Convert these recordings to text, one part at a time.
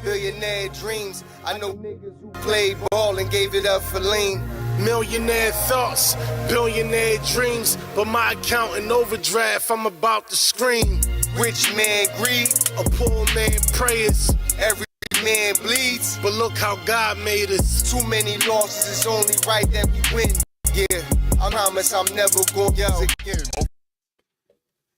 Billionaire dreams. I know niggas who played ball and gave it up for lean. Millionaire thoughts, billionaire dreams, but my account in overdraft, I'm about to scream. Rich man greed, A poor man prayers, every man bleeds. but look how God made us. Too many losses, it's only right that we win. Yeah, I promise I'm never gonna lose again.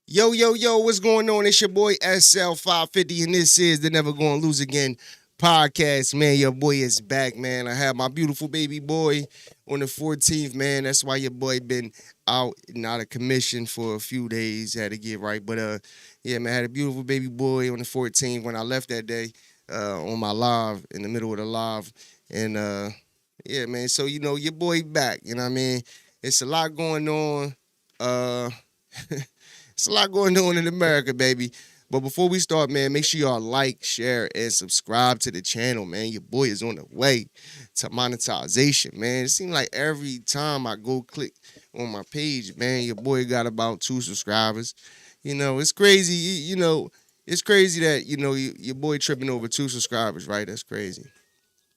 Yo, what's going on? It's your boy SL550, and this is the Never Gonna Lose Again podcast, man. Your boy is back, man. I have my beautiful baby boy on the 14th, man. That's why your boy been out of commission for a few days. Had to get right. But, yeah, man, I had a beautiful baby boy on the 14th when I left that day on my live, in the middle of the live. And, yeah, man, so, you know, your boy back, you know what I mean? It's a lot going on. It's a lot going on in America, baby. But before we start, man, make sure y'all like, share, and subscribe to the channel, man. Your boy is on the way to monetization, man. It seems like every time I go click on my page, man, your boy got about 2 subscribers. You know, it's crazy. You know, it's crazy that, you know, your boy tripping over 2 subscribers, right? That's crazy.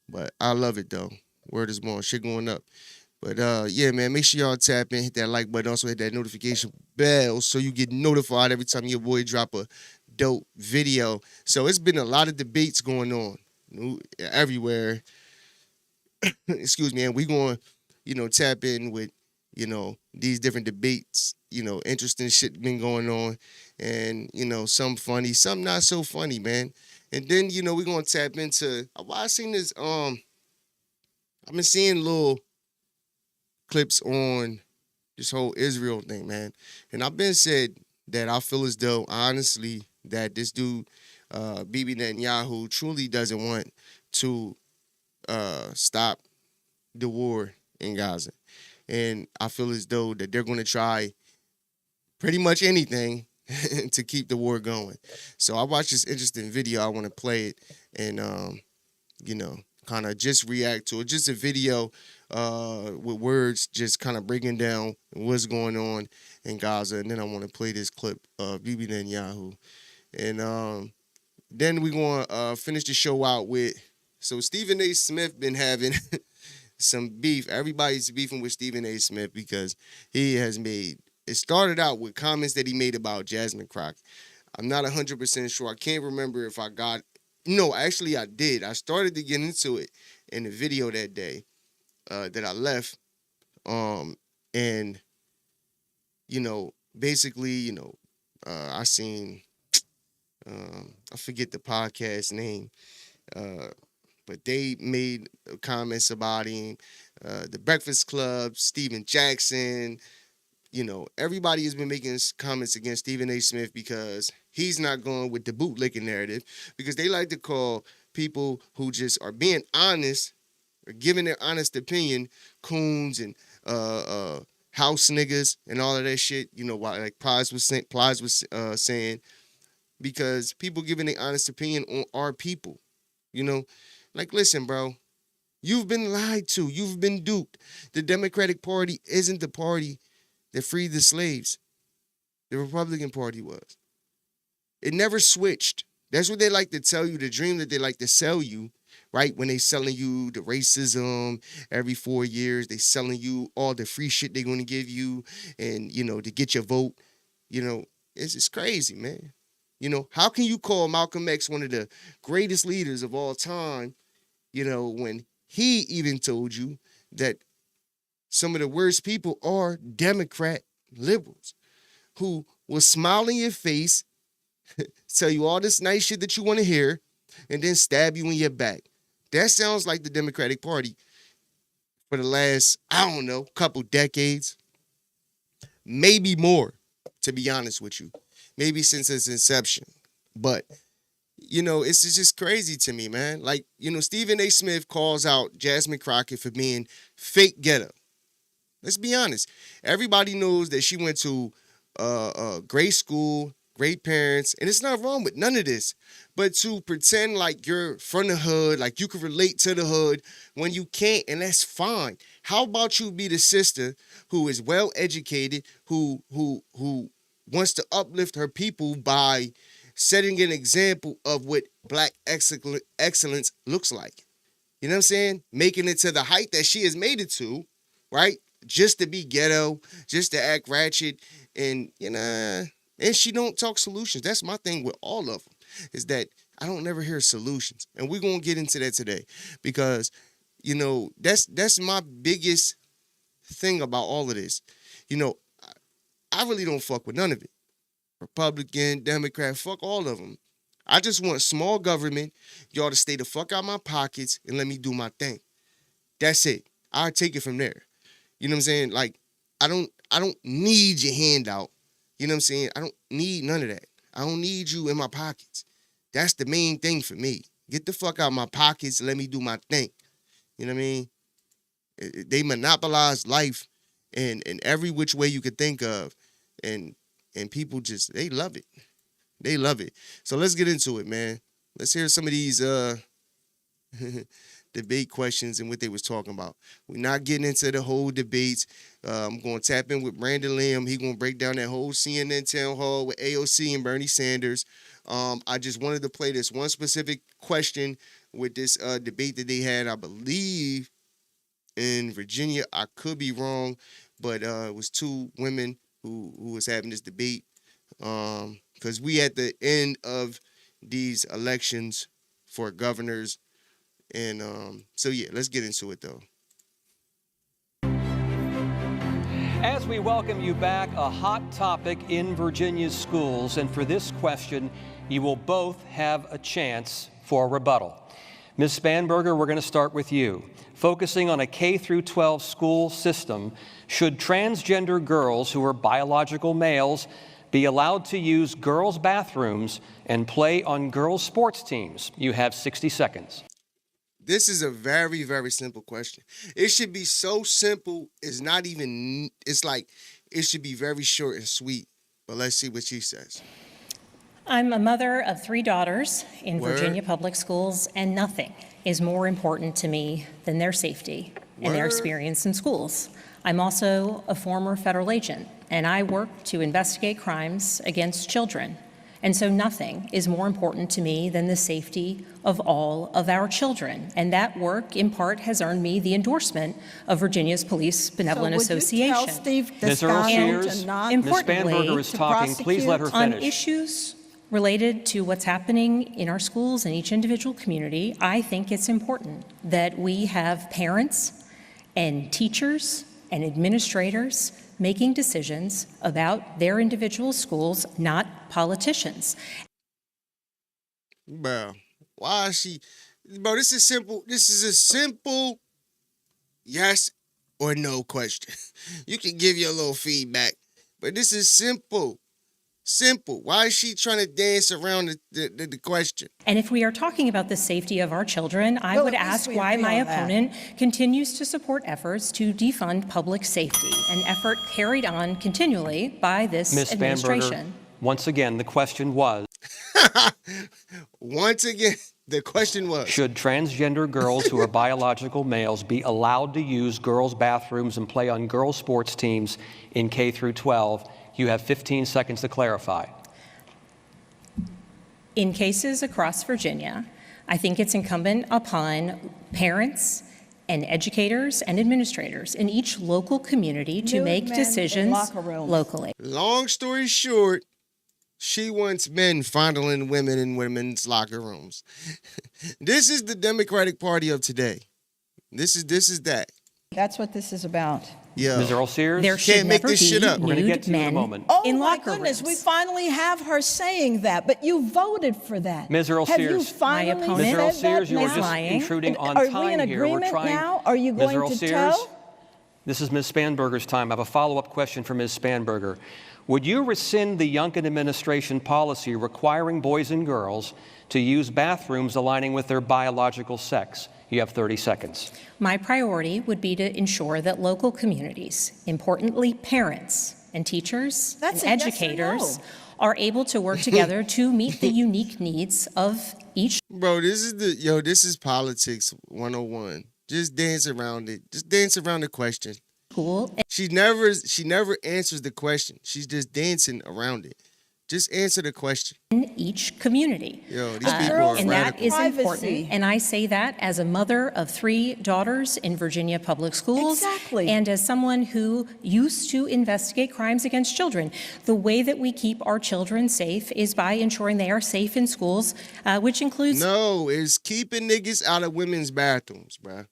But I love it, though. Word is born. Shit going up. But, yeah, man, make sure y'all tap in, hit that like button, also hit that notification bell so you get notified every time your boy drop a dope video. So it's been a lot of debates going on everywhere. Excuse me. And we going to, you know, tap in with, you know, these different debates. You know, interesting shit been going on. And, you know, some funny, some not so funny, man. And then, you know, we're going to tap into, I seen this, I've been seeing little clips on this whole Israel thing, man. And I've been said that I feel as though, honestly, that this dude, Bibi Netanyahu, truly doesn't want to stop the war in Gaza. And I feel as though that they're going to try pretty much anything to keep the war going. So I watched this interesting video. I want to play it and, you know, kind of just react to it. Just a video with words just kind of breaking down what's going on in Gaza. And then I want to play this clip of Bibi Netanyahu. And then we're going to finish the show out with, so Stephen A. Smith been having some beef. Everybody's beefing with Stephen A. Smith because he has made, it started out with comments that he made about Jasmine Crockett. I'm not 100% sure. I can't remember if I got, no, actually I did. I started to get into it in the video that day that I left. And, you know, basically, you know, I seen, I forget the podcast name, but they made comments about him, the Breakfast Club, Steven Jackson. You know, everybody has been making comments against Stephen A. Smith because he's not going with the bootlicking narrative, because they like to call people who just are being honest or giving their honest opinion coons and house niggas and all of that shit. You know, like Plies was saying, because people giving their honest opinion on our people. You know, like, listen, bro, you've been lied to. You've been duped. The Democratic Party isn't the party that freed the slaves. The Republican Party was. It never switched. That's what they like to tell you, the dream that they like to sell you, right? When they selling you the racism every 4 years, they selling you all the free shit they're going to give you and, you know, to get your vote. You know, it's crazy, man. You know, how can you call Malcolm X one of the greatest leaders of all time, you know, when he even told you that some of the worst people are Democrat liberals who will smile in your face, tell you all this nice shit that you want to hear, and then stab you in your back. That sounds like the Democratic Party for the last, I don't know, couple decades. Maybe more, to be honest with you. Maybe since its inception. But, you know, it's just crazy to me, man. Like, you know, Stephen A. Smith calls out Jasmine Crockett for being fake ghetto. Let's be honest. Everybody knows that she went to great school, great parents, and it's not wrong with none of this. But to pretend like you're from the hood, like you can relate to the hood when you can't, and that's fine. How about you be the sister who is well educated, who wants to uplift her people by setting an example of what black excellence looks like. You know what I'm saying? Making it to the height that she has made it to, right? Just to be ghetto, just to act ratchet, and and she don't talk solutions. That's my thing with all of them, is that I don't never hear solutions. And we're gonna get into that today, because that's my biggest thing about all of this. I really don't fuck with none of it. Republican, Democrat, fuck all of them. I just want small government, y'all to stay the fuck out my pockets and let me do my thing. That's it. I'll take it from there. You know what I'm saying? Like, I don't need your handout. You know what I'm saying? I don't need none of that. I don't need you in my pockets. That's the main thing for me. Get the fuck out my pockets and let me do my thing. You know what I mean? They monopolize life in every which way you could think of. And people just, they love it. They love it. So let's get into it, man. Let's hear some of these debate questions and what they was talking about. We're not getting into the whole debates. I'm going to tap in with Brandon Lamb. He's going to break down that whole CNN town hall with AOC and Bernie Sanders. I just wanted to play this one specific question with this debate that they had, I believe, in Virginia. I could be wrong, but it was two women who was having this debate. Because we at the end of these elections for governors. And so, yeah, let's get into it, though. As we welcome you back, a hot topic in Virginia's schools. And for this question, you will both have a chance for a rebuttal. Ms. Spanberger, we're going to start with you. Focusing on a K-12 school system, should transgender girls who are biological males be allowed to use girls' bathrooms and play on girls' sports teams? You have 60 seconds. This is a very, very simple question. It should be so simple, it's not even, it's like, it should be very short and sweet. But let's see what she says. I'm a mother of 3 daughters in Word. Virginia public schools, and nothing is more important to me than their safety and their Word. experience in schools. I'm also a former federal agent, and I work to investigate crimes against children. And so nothing is more important to me than the safety of all of our children. And that work, in part, has earned me the endorsement of Virginia's Police Benevolent Association. So would you tell Steve Ms. Earl Descano Sears, to not Ms. Importantly, Spanberger is to talking. Please let her On finish. issues related to what's happening in our schools and each individual community, I think it's important that we have parents and teachers and administrators making decisions about their individual schools, not politicians. Bro, why is she... Bro, this is simple. This is a simple yes or no question. You can give your little feedback, but this is simple. Simple. Why is she trying to dance around the question? And if we are talking about the safety of our children, I Well, would at least ask we why agree my on that. opponent continues to support efforts to defund public safety, an effort carried on continually by this Ms. Spanberger, administration. once again, the question was, Once again, the question was... should transgender girls who are biological males be allowed to use girls' bathrooms and play on girls' sports teams in K-12? You have 15 seconds to clarify. In cases across Virginia, I think it's incumbent upon parents and educators and administrators in each local community to Nude make men in decisions locker rooms. locally. Long story short, she wants men fondling women in women's locker rooms. This is the Democratic Party of today. This is that. That's what this is about. Yeah. Ms. Earl Sears, There should Can't make never this be shit up. we're going to get nude to you in a men moment. Oh in my locker goodness, we rooms. finally have her saying that, but you voted for that. Ms. Earl have you Sears. finally My opponent Ms. Earl said Sears, that you are now? just lying. intruding on Are time we in here. We're agreement trying. now? Are you Ms. going Earl to Sears, toe? this is Ms. Spanberger's time. I have a follow-up question for Ms. Spanberger. Would you rescind the Youngkin administration policy requiring boys and girls to use bathrooms aligning with their biological sex? You have 30 seconds. My priority would be to ensure that local communities, importantly parents and teachers That's and a yes or educators, no. are able to work together to meet the unique needs of each Bro, this is politics 101. Just dance around it. Just dance around the question. school. She never answers the question. She's just dancing around it. Just answer the question. In each community. Yo, these people are And that radical. is Privacy. important. And I say that as a mother of 3 daughters in Virginia public schools. Exactly. And as someone who used to investigate crimes against children. The way that we keep our children safe is by ensuring they are safe in schools, which includes... No, it's keeping niggas out of women's bathrooms, bruh.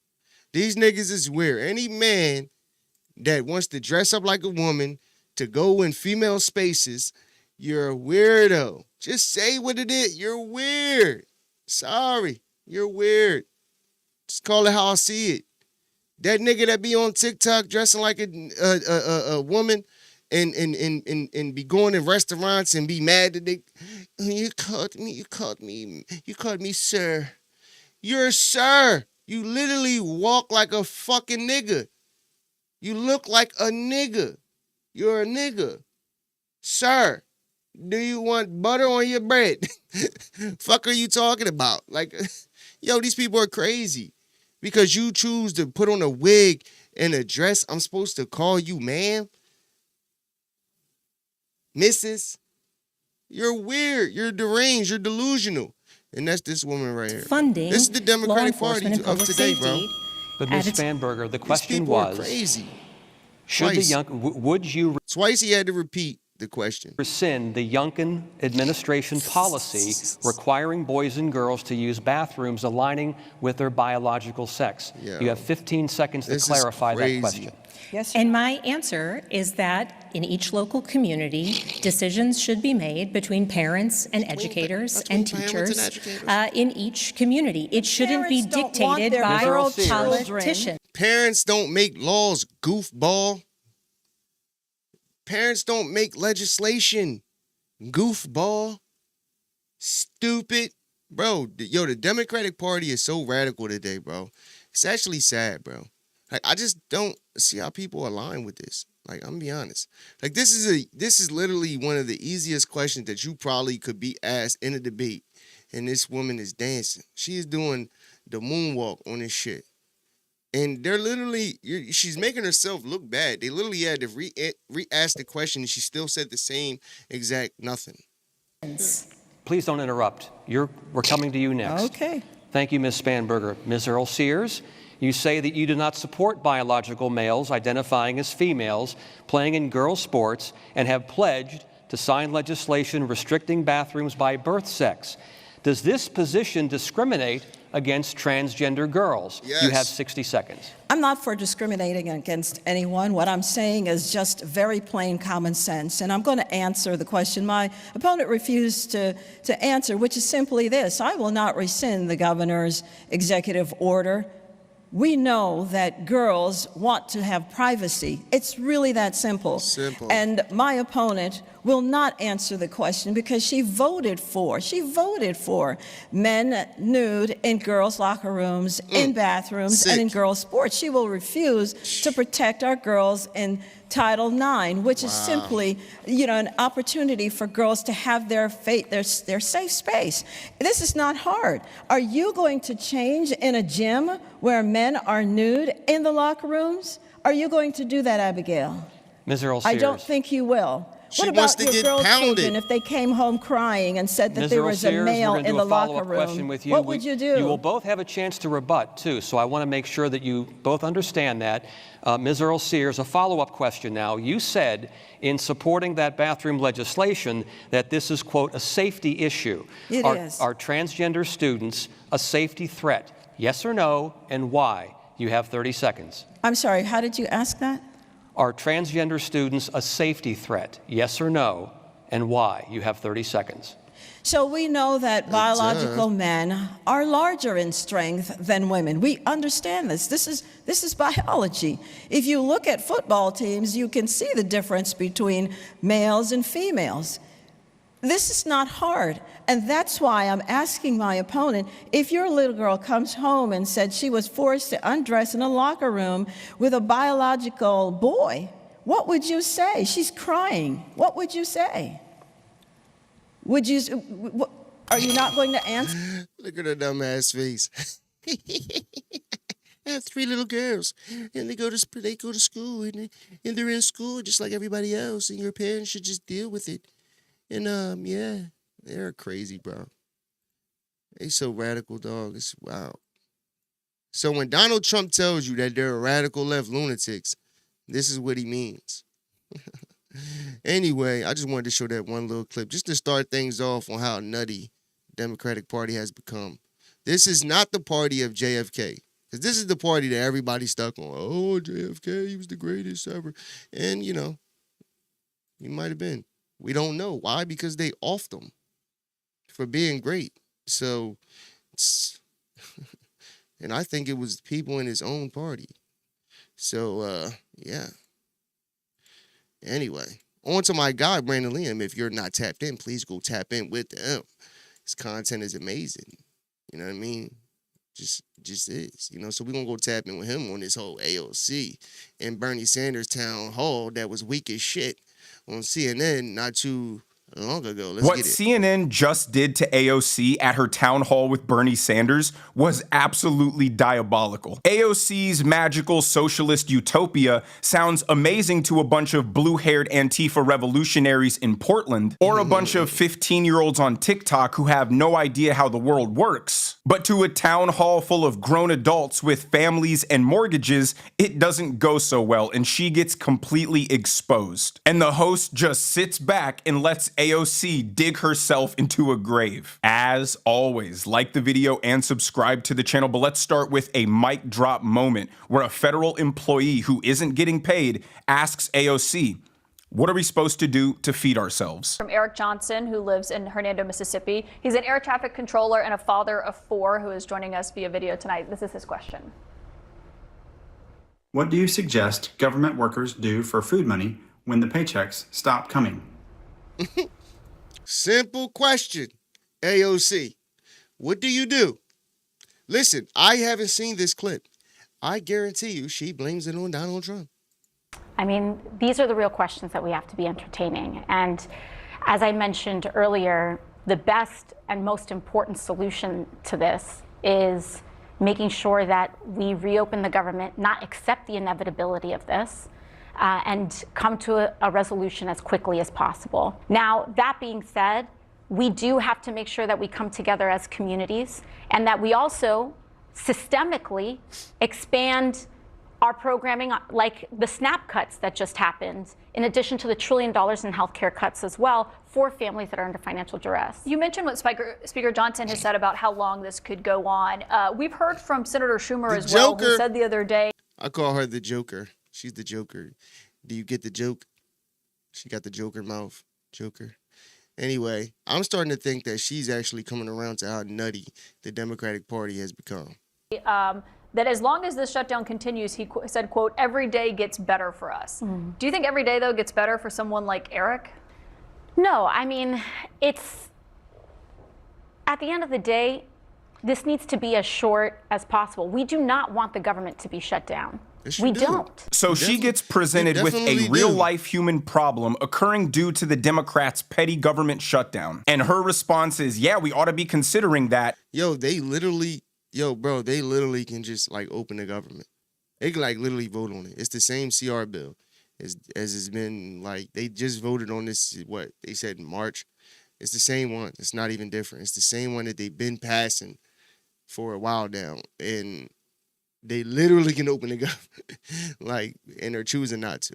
These niggas is weird. Any man that wants to dress up like a woman to go in female spaces, you're a weirdo. Just say what it is. You're weird. Sorry. You're weird. Just call it how I see it. That nigga that be on TikTok dressing like a woman and be going in restaurants and be mad that they, you called me sir. You're a sir. You literally walk like a fucking nigga. You look like a nigga. You're a nigga. Sir, do you want butter on your bread? Fuck are you talking about? Like, yo, these people are crazy. Because you choose to put on a wig and a dress, I'm supposed to call you ma'am? Mrs.? You're weird. You're deranged. You're delusional. And that's this woman right here. funding This is the law Democratic Party enforcement and of public today, safety. bro. But at Ms. its- Spanberger, the These question people are was, crazy. should the Twice. would you Twice he had to repeat the question. rescind the Youngkin administration policy requiring boys and girls to use bathrooms aligning with their biological sex? Yo, You have 15 seconds to this is clarify that crazy. question. Yes, And my answer is that in each local community, decisions should be made between parents and educators and between parents and teachers educators. in each community. It shouldn't be Parents don't want dictated their by girl children politicians. Parents don't make laws, goofball. Parents don't make legislation, goofball. Stupid. Bro, yo, the Democratic Party is so radical today, bro. It's actually sad, bro. Like, I just don't see how people align with this. Like, I'm gonna be honest. Like, this is literally one of the easiest questions that you probably could be asked in a debate. And this woman is dancing. She is doing the moonwalk on this shit. And they're literally, she's making herself look bad. They literally had to re-ask the question, and she still said the same exact nothing. Please don't interrupt. We're coming to you next. Okay. Thank you, Ms. Spanberger. Ms. Earl Sears, you say that you do not support biological males identifying as females playing in girls' sports and have pledged to sign legislation restricting bathrooms by birth sex. Does this position discriminate against transgender girls? Yes. You have 60 seconds. I'm not for discriminating against anyone. What I'm saying is just very plain common sense. And I'm going to answer the question my opponent refused to answer, which is simply this. I will not rescind the governor's executive order. We know that girls want to have privacy. It's really that simple. Simple. And my opponent will not answer the question because she voted for men nude in girls' locker rooms, in bathrooms, Sick. and in girls' sports. She will refuse to protect our girls in Title IX, which is simply, an opportunity for girls to have their safe space. This is not hard. Are you going to change in a gym where men are nude in the locker rooms? Are you going to do that, Abigail? Ms. Earl Sears. I don't think you will. She What wants about to your get girl pounded. children if they came home crying and said that Ms. there Earl was a Sears, male we're going to in do the a follow-up locker room? question with you. What would you do? You will both have a chance to rebut, too, so I want to make sure that you both understand that. Ms. Earl Sears, a follow-up question now. You said in supporting that bathroom legislation that this is, quote, a safety issue. It is. Are transgender students a safety threat? Yes or no, and why? You have 30 seconds. I'm sorry, how did you ask that? Are transgender students a safety threat? Yes or no, and why? You have 30 seconds. So we know that biological men are larger in strength than women. We understand this. This is biology. If you look at football teams, you can see the difference between males and females. This is not hard. And that's why I'm asking my opponent, if your little girl comes home and said she was forced to undress in a locker room with a biological boy, what would you say? She's crying. What would you say? Are you not going to answer? Look at her dumb ass face. I have 3 little girls, and they go to school, and they're in school just like everybody else, and your parents should just deal with it. And yeah, they're crazy, bro. They so radical, dog. It's wow. So when Donald Trump tells you that they're radical left lunatics, this is what he means. Anyway, I just wanted to show that one little clip just to start things off on how nutty the Democratic Party has become. This is not the party of JFK. Because this is the party that everybody's stuck on. Oh, JFK, he was the greatest ever. And, you know, he might have been. We don't know. Why? Because they offed him for being great. So, and I think it was people in his own party. So, yeah. Anyway, on to my guy, Brandon Liam. If you're not tapped in, please go tap in with him. His content is amazing. You know what I mean? Just is. You know, so we're going to go tap in with him on this whole AOC and Bernie Sanders town hall that was weak as shit on CNN not too long ago. Let's what get it. CNN just did to AOC at her town hall with Bernie Sanders was absolutely diabolical. AOC's magical socialist utopia sounds amazing to a bunch of blue-haired Antifa revolutionaries in Portland or a bunch of 15-year-olds on TikTok who have no idea how the world works. But to a town hall full of grown adults with families and mortgages, it doesn't go so well, and she gets completely exposed. And the host just sits back and lets AOC dig herself into a grave. As always, like the video and subscribe to the channel, but let's start with a mic drop moment where a federal employee who isn't getting paid asks AOC, what are we supposed to do to feed ourselves? From Eric Johnson, who lives in Hernando, Mississippi. He's an air traffic controller and a father of 4 who is joining us via video tonight. This is his question. What do you suggest government workers do for food money when the paychecks stop coming? Simple question, AOC. What do you do? Listen, I haven't seen this clip. I guarantee you she blames it on Donald Trump. I mean, these are the real questions that we have to be entertaining. And as I mentioned earlier, the best and most important solution to this is making sure that we reopen the government, not accept the inevitability of this, and come to a resolution as quickly as possible. Now, that being said, we do have to make sure that we come together as communities and that we also systemically expand our programming, like the SNAP cuts that just happened, in addition to the $1 trillion in healthcare cuts as well for families that are under financial duress. You mentioned what Speaker Johnson has said about how long this could go on. We've heard from Senator Schumer as well, who said the other day. I call her the Joker. She's the Joker. Do you get the joke? She got the Joker mouth. Joker. Anyway, I'm starting to think that she's actually coming around to how nutty the Democratic Party has become. That as long as this shutdown continues, he said, quote, every day gets better for us. Do you think every day, though, gets better for someone like Eric? No, I mean, it's, at the end of the day, this needs to be as short as possible. We do not want the government to be shut down. Yes, we don't. So she gets presented with a real-life human problem occurring due to the Democrats' petty government shutdown. And her response is, yeah, we ought to be considering that. Yo, they literally can just like open the government. They can like literally vote on it. It's the same CR bill as it's been like, they just voted on this, what they said in March. It's the same one. It's not even different. It's the same one that they've been passing for a while now. And they literally can open the government, like, and they're choosing not to.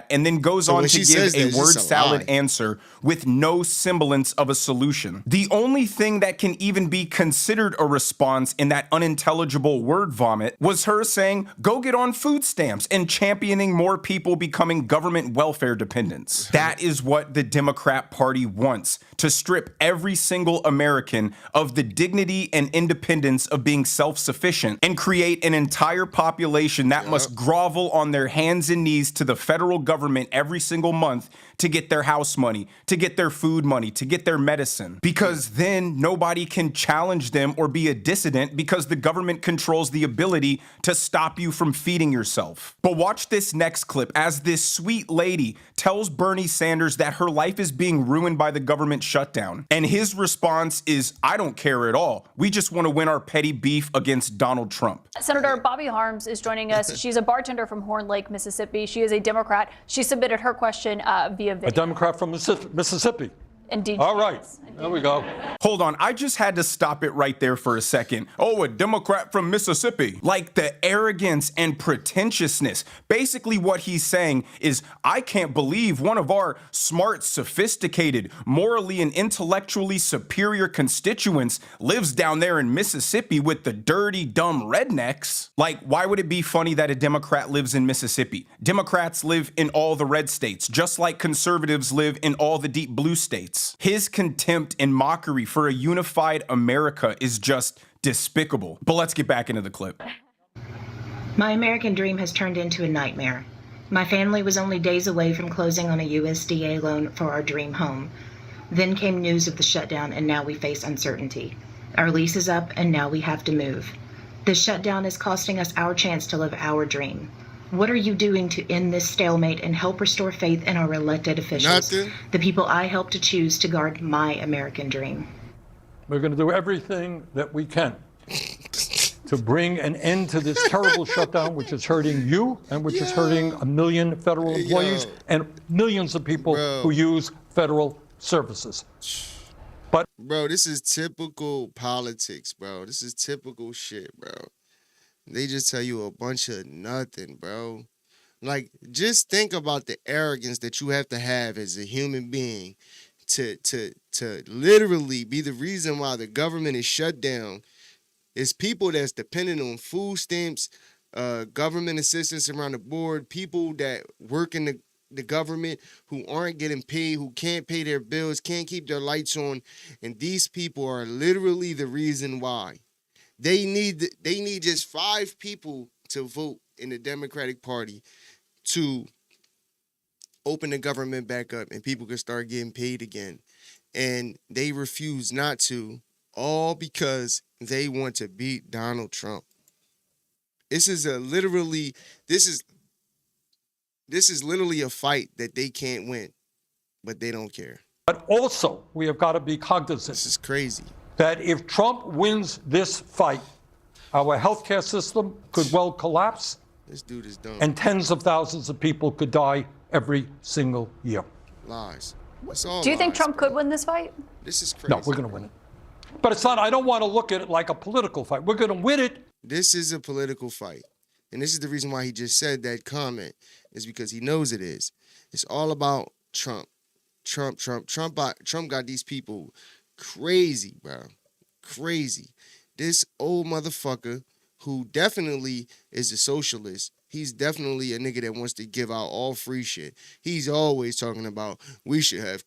And then goes on to give a word salad lie. answer with no semblance of a solution. The only thing that can even be considered a response in that unintelligible word vomit was her saying, go get on food stamps and championing more people becoming government welfare dependents. That is what the Democrat Party wants, to strip every single American of the dignity and independence of being self-sufficient and create an entire population that must grovel on their hands and knees to the federal government every single month to get their house money, to get their food money, to get their medicine. Because then nobody can challenge them or be a dissident because the government controls the ability to stop you from feeding yourself. But watch this next clip as this sweet lady tells Bernie Sanders that her life is being ruined by the government shutdown. And his response is, I don't care at all. We just want to win our petty beef against Donald Trump. Senator Bobby Harms is joining us. She's a bartender from Horn Lake, Mississippi. She is a Democrat. She submitted her question via video. A Democrat from Mississippi. And DJ. All right, there we go. Hold on, I just had to stop it right there for a second. Oh, a Democrat from Mississippi. Like the arrogance and pretentiousness. Basically what he's saying is, I can't believe one of our smart, sophisticated, morally and intellectually superior constituents lives down there in Mississippi with the dirty, dumb rednecks. Like, why would it be funny that a Democrat lives in Mississippi? Democrats live in all the red states, just like conservatives live in all the deep blue states. His contempt and mockery for a unified America is just despicable. But let's get back into the clip. My American dream has turned into a nightmare. My family was only days away from closing on a USDA loan for our dream home. Then came news of the shutdown, and now we face uncertainty. Our lease is up, and now we have to move. The shutdown is costing us our chance to live our dream. What are you doing to end this stalemate and help restore faith in our elected officials? Nothing. The people I helped to choose to guard my American dream. We're going to do everything that we can to bring an end to this terrible shutdown, which is hurting you and which is hurting 1 million federal employees and millions of people who use federal services. But bro, this is typical politics, bro. This is typical shit, bro. They just tell you a bunch of nothing, bro. Like, just think about the arrogance that you have to have as a human being to literally be the reason why the government is shut down. It's people that's dependent on food stamps, government assistance around the board, people that work in the government who aren't getting paid, who can't pay their bills, can't keep their lights on, and these people are literally the reason why. They need just 5 people to vote in the Democratic Party to open the government back up and people can start getting paid again. And they refuse not to, all because they want to beat Donald Trump. This is literally a fight that they can't win, but they don't care. But also, we have got to be cognizant. This is crazy. That if Trump wins this fight, our healthcare system could well collapse. This dude is dumb. And tens of thousands of people could die every single year. Lies. It's all Do you think lies, Trump bro. could win this fight? This is crazy. No, we're going to win it. But it's not, I don't want to look at it like a political fight. We're going to win it. This is a political fight. And this is the reason why he just said that comment, is because he knows it is. It's all about Trump. Trump got these people crazy, bro. Crazy. This old motherfucker who definitely is a socialist. He's definitely a nigga that wants to give out all free shit. He's always talking about we should have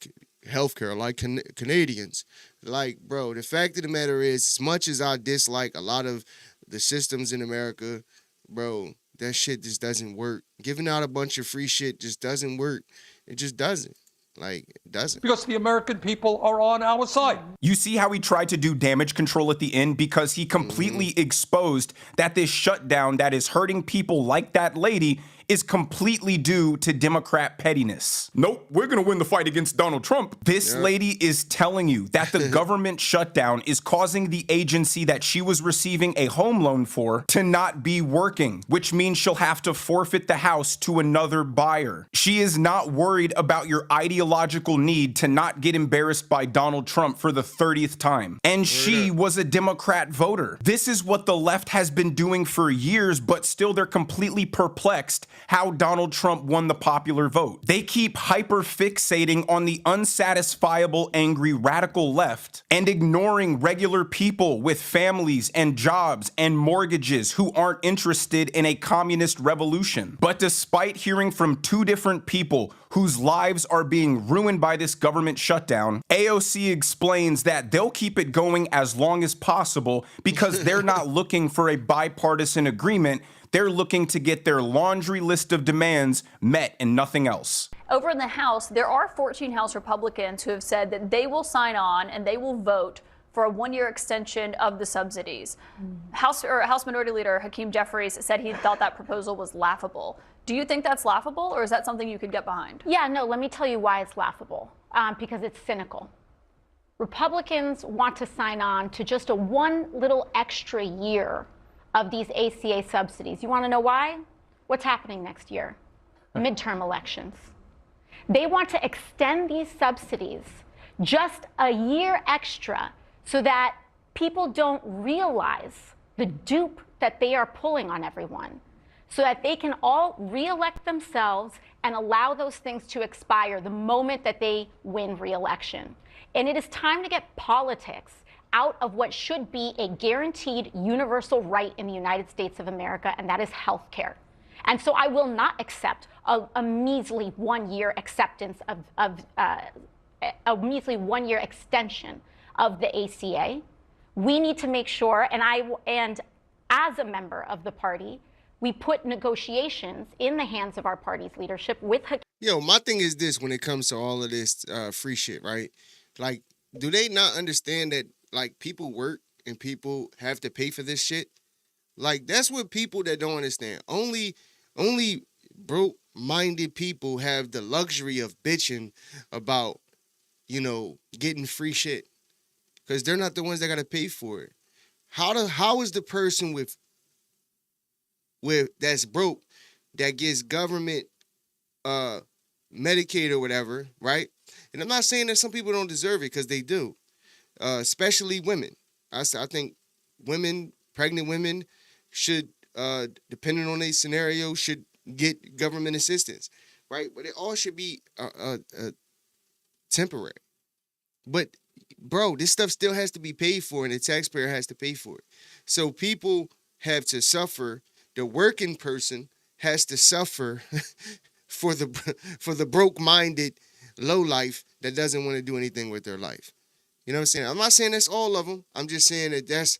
healthcare like Canadians. Like, bro, the fact of the matter is, as much as I dislike a lot of the systems in America, bro, that shit just doesn't work. Giving out a bunch of free shit just doesn't work. It just doesn't. Like, it doesn't. Because the American people are on our side. You see how he tried to do damage control at the end because he completely exposed that this shutdown that is hurting people like that lady is completely due to Democrat pettiness. Nope, we're gonna win the fight against Donald Trump. This lady is telling you that the government shutdown is causing the agency that she was receiving a home loan for to not be working, which means she'll have to forfeit the house to another buyer. She is not worried about your ideological need to not get embarrassed by Donald Trump for the 30th time. And she was a Democrat voter. This is what the left has been doing for years, but still they're completely perplexed how Donald Trump won the popular vote. They keep hyper-fixating on the unsatisfiable, angry, radical left and ignoring regular people with families and jobs and mortgages who aren't interested in a communist revolution. But despite hearing from 2 different people whose lives are being ruined by this government shutdown, AOC explains that they'll keep it going as long as possible because they're not looking for a bipartisan agreement. They're looking to get their laundry list of demands met and nothing else. Over in the House, there are 14 House Republicans who have said that they will sign on and they will vote for a 1-year extension of the subsidies. House Minority Leader Hakeem Jeffries said he thought that proposal was laughable. Do you think that's laughable, or is that something you could get behind? Yeah, no, let me tell you why it's laughable, because it's cynical. Republicans want to sign on to just a 1 little extra year of these ACA subsidies. You want to know why? What's happening next year? Midterm elections. They want to extend these subsidies just a year extra so that people don't realize the dupe that they are pulling on everyone, so that they can all reelect themselves and allow those things to expire the moment that they win reelection. And it is time to get politics out of what should be a guaranteed universal right in the United States of America, and that is health care. And so I will not accept a measly 1-year acceptance of a measly 1-year extension of the ACA. We need to make sure, and as a member of the party, we put negotiations in the hands of our party's leadership with. Yo, my thing is this: when it comes to all of this free shit, right? Like, do they not understand that like people work and people have to pay for this shit? Like, that's what people that don't understand. Only broke-minded people have the luxury of bitching about, getting free shit, because they're not the ones that got to pay for it. How is the person with that's broke that gets government Medicaid or whatever, right? And I'm not saying that some people don't deserve it, because they do, especially women. I think women, pregnant women, should, depending on their scenario, should get government assistance, right? But it all should be temporary. But, bro, this stuff still has to be paid for, and the taxpayer has to pay for it. So people have to suffer. The working person has to suffer for the broke-minded lowlife that doesn't want to do anything with their life. You know what I'm saying? I'm not saying that's all of them. I'm just saying that that's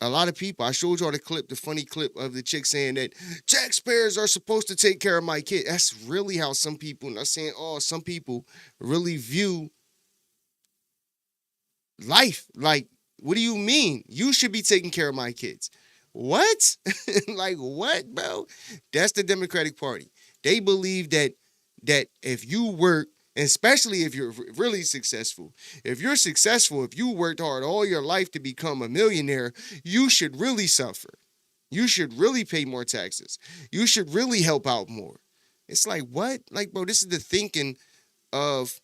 a lot of people. I showed y'all the funny clip of the chick saying that taxpayers are supposed to take care of my kid. That's really how some people, not saying all, some people really view life. Like, what do you mean? You should be taking care of my kids. What? Like, what, bro? That's the Democratic Party. They believe that if you work, especially if you're really successful, if you worked hard all your life to become a millionaire, you should really suffer. You should really pay more taxes. You should really help out more. It's like, what? Like, bro, this is the thinking of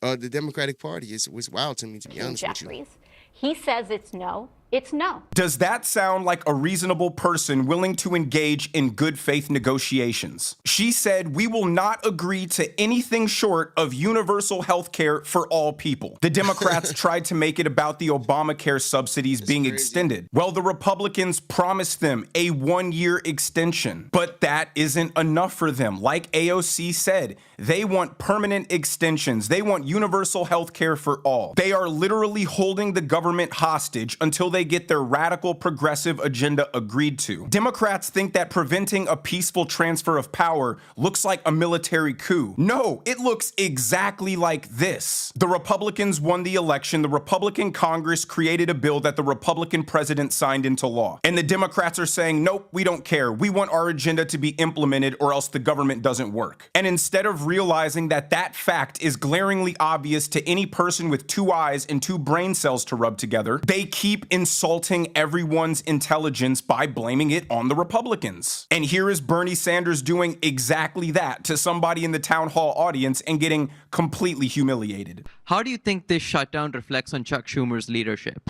the Democratic Party. It was wild to me, to be honest with you. He says it's no. It's no. Does that sound like a reasonable person willing to engage in good faith negotiations? She said, "We will not agree to anything short of universal health care for all people." The Democrats tried to make it about the Obamacare subsidies being extended. Well, the Republicans promised them a 1-year extension, but that isn't enough for them. Like AOC said, they want permanent extensions. They want universal health care for all. They are literally holding the government hostage until they get their radical progressive agenda agreed to. Democrats think that preventing a peaceful transfer of power looks like a military coup. No, it looks exactly like this. The Republicans won the election. The Republican Congress created a bill that the Republican president signed into law. And the Democrats are saying, nope, we don't care. We want our agenda to be implemented or else the government doesn't work. And instead of realizing that that fact is glaringly obvious to any person with 2 eyes and 2 brain cells to rub together, they keep insulting everyone's intelligence by blaming it on the Republicans. And here is Bernie Sanders doing exactly that to somebody in the town hall audience and getting completely humiliated. How do you think this shutdown reflects on Chuck Schumer's leadership?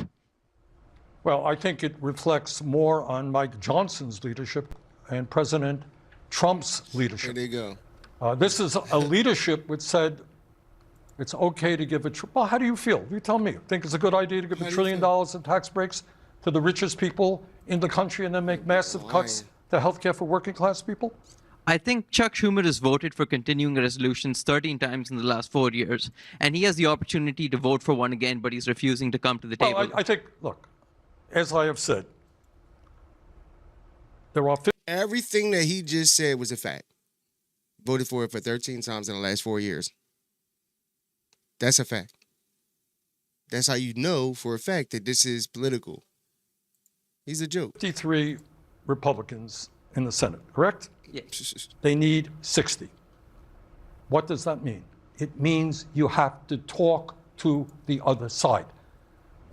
Well, I think it reflects more on Mike Johnson's leadership and President Trump's leadership. There you go. This is a leadership which said it's okay to give well, how do you feel? You tell me. Think it's a good idea to give $1 trillion in tax breaks to the richest people in the country and then make massive cuts to health care for working class people? I think Chuck Schumer has voted for continuing resolutions 13 times in the last 4 years, and he has the opportunity to vote for one again, but he's refusing to come to the table. I think, look, as I have said, there are... Everything that he just said was a fact. Voted for it for 13 times in the last 4 years. That's a fact. That's how you know for a fact that this is political. He's a joke. 53 Republicans in the Senate, correct? Yes. They need 60. What does that mean? It means you have to talk to the other side.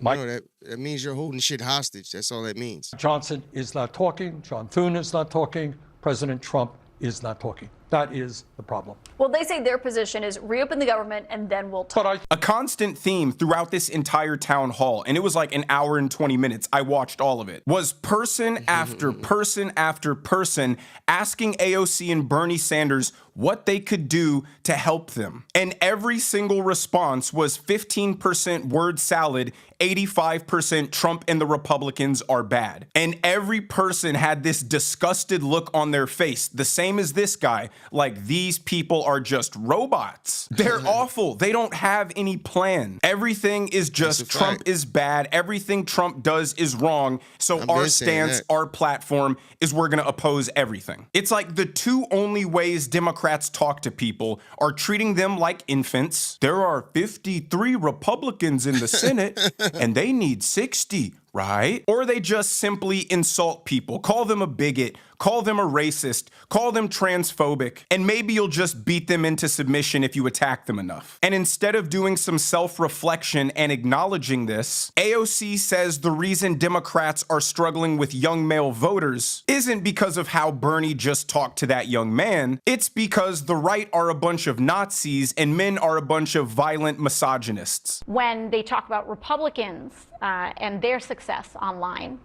No, that means you're holding shit hostage. That's all that means. Johnson is not talking. John Thune is not talking. President Trump is not talking. That is the problem. Well, they say their position is reopen the government and then we'll talk. A constant theme throughout this entire town hall, and it was like an hour and 20 minutes, I watched all of it, was person after person after person asking AOC and Bernie Sanders what they could do to help them. And every single response was 15% word salad, 85% Trump and the Republicans are bad. And every person had this disgusted look on their face, the same as this guy, like these people are just robots. They're awful. They don't have any plan. Everything is just Trump is bad. Everything Trump does is wrong. So our stance, our platform is we're going to oppose everything. It's like the two only ways Democrats talk to people are treating them like infants. There are 53 Republicans in the Senate and they need 60, right? Or they just simply insult people, call them a bigot, call them a racist, call them transphobic, and maybe you'll just beat them into submission if you attack them enough. And instead of doing some self-reflection and acknowledging this, AOC says the reason Democrats are struggling with young male voters isn't because of how Bernie just talked to that young man. It's because the right are a bunch of Nazis and men are a bunch of violent misogynists. When they talk about Republicans and their success online,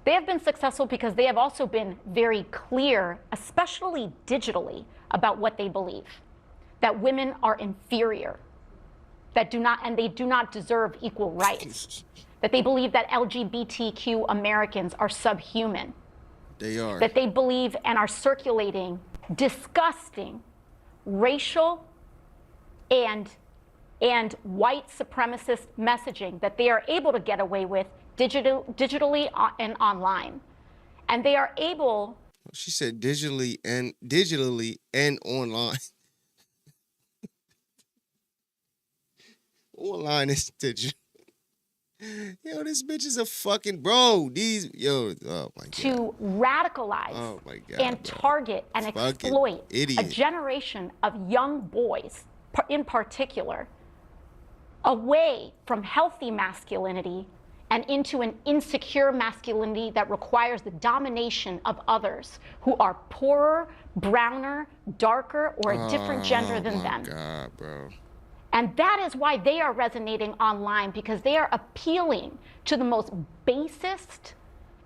they have been successful because they have also been very clear, especially digitally, about what they believe. That women are inferior, that they do not deserve equal rights, that they believe that LGBTQ Americans are subhuman. They are. That they believe and are circulating disgusting racial and white supremacist messaging that they are able to get away with digitally and online. And they are able... She said digitally and online. Online is digital. Yo, this bitch is a fucking oh my God. To radicalize and target and exploit a generation of young boys, in particular, away from healthy masculinity and into an insecure masculinity that requires the domination of others who are poorer, browner, darker, or a different gender than them. Oh my God, bro. And that is why they are resonating online, because they are appealing to the most basest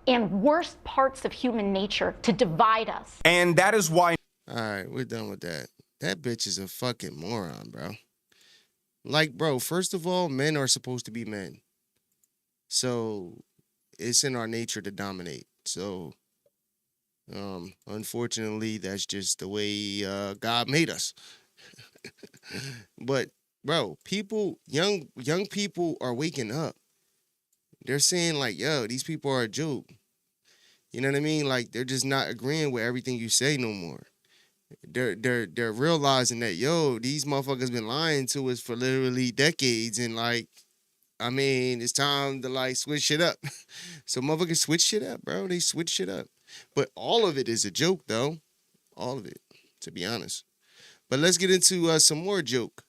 and worst parts of human nature to divide us. And that is why... All right, we're done with that. That bitch is a fucking moron, bro. Like, bro, first of all, men are supposed to be men. So it's in our nature to dominate. So unfortunately, that's just the way God made us. But bro, young people are waking up. They're saying like, yo, these people are a joke. You know what I mean? Like, they're just not agreeing with everything you say no more. They're realizing that, yo, these motherfuckers been lying to us for literally decades, and like, I mean, it's time to like switch shit up. So motherfuckers switch shit up, bro. They switch shit up. But all of it is a joke, though. All of it, to be honest. But let's get into some more joke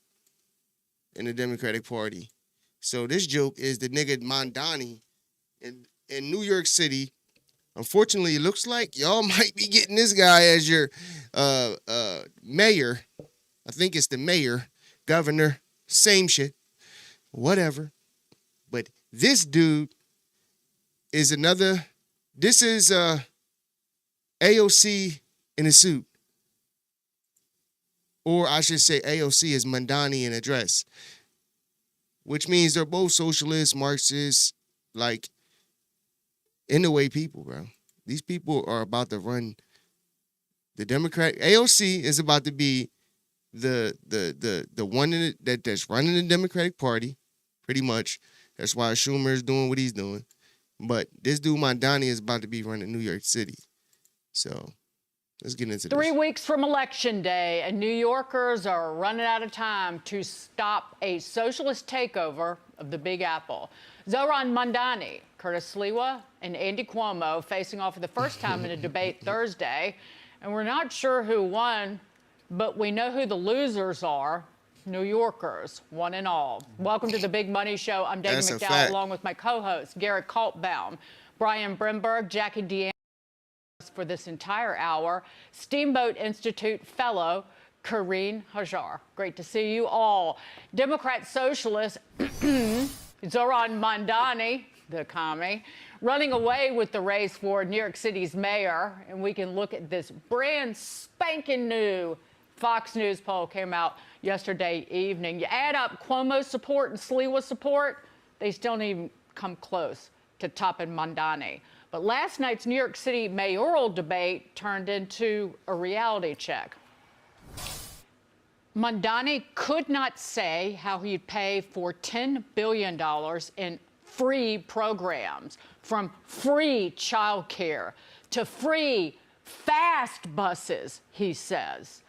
in the Democratic Party. So this joke is the nigga Mondani in New York City. Unfortunately, it looks like y'all might be getting this guy as your mayor. I think it's the mayor, governor, same shit, whatever. But this dude is this is AOC in a suit. Or I should say AOC is Mondani in a dress. Which means they're both socialists, Marxists, like, in the way people, bro. These people are about to run the Democrat. AOC is about to be the one that's running the Democratic Party, pretty much. That's why Schumer is doing what he's doing. But this dude Mondani is about to be running New York City. So let's get into this. 3 weeks from Election Day, and New Yorkers are running out of time to stop a socialist takeover of the Big Apple. Zohran Mondani, Curtis Sliwa, and Andy Cuomo facing off for the first time in a debate Thursday. And we're not sure who won, but we know who the losers are. New Yorkers, one and all. Welcome to the Big Money Show. I'm Dana McDowell, along with my co-host, Garrett Kaltbaum, Brian Brimberg, Jackie Deanne, for this entire hour, Steamboat Institute fellow Karine Hajar. Great to see you all. Democrat Socialist Zoran Mandani, the commie, running away with the race for New York City's mayor. And we can look at this brand spanking new Fox News poll came out yesterday evening. You add up Cuomo's support and Sliwa support, they still don't even come close to topping Mandani. But last night's New York City mayoral debate turned into a reality check. Mandani could not say how he'd pay for $10 billion in free programs, from free childcare to free fast buses, he says,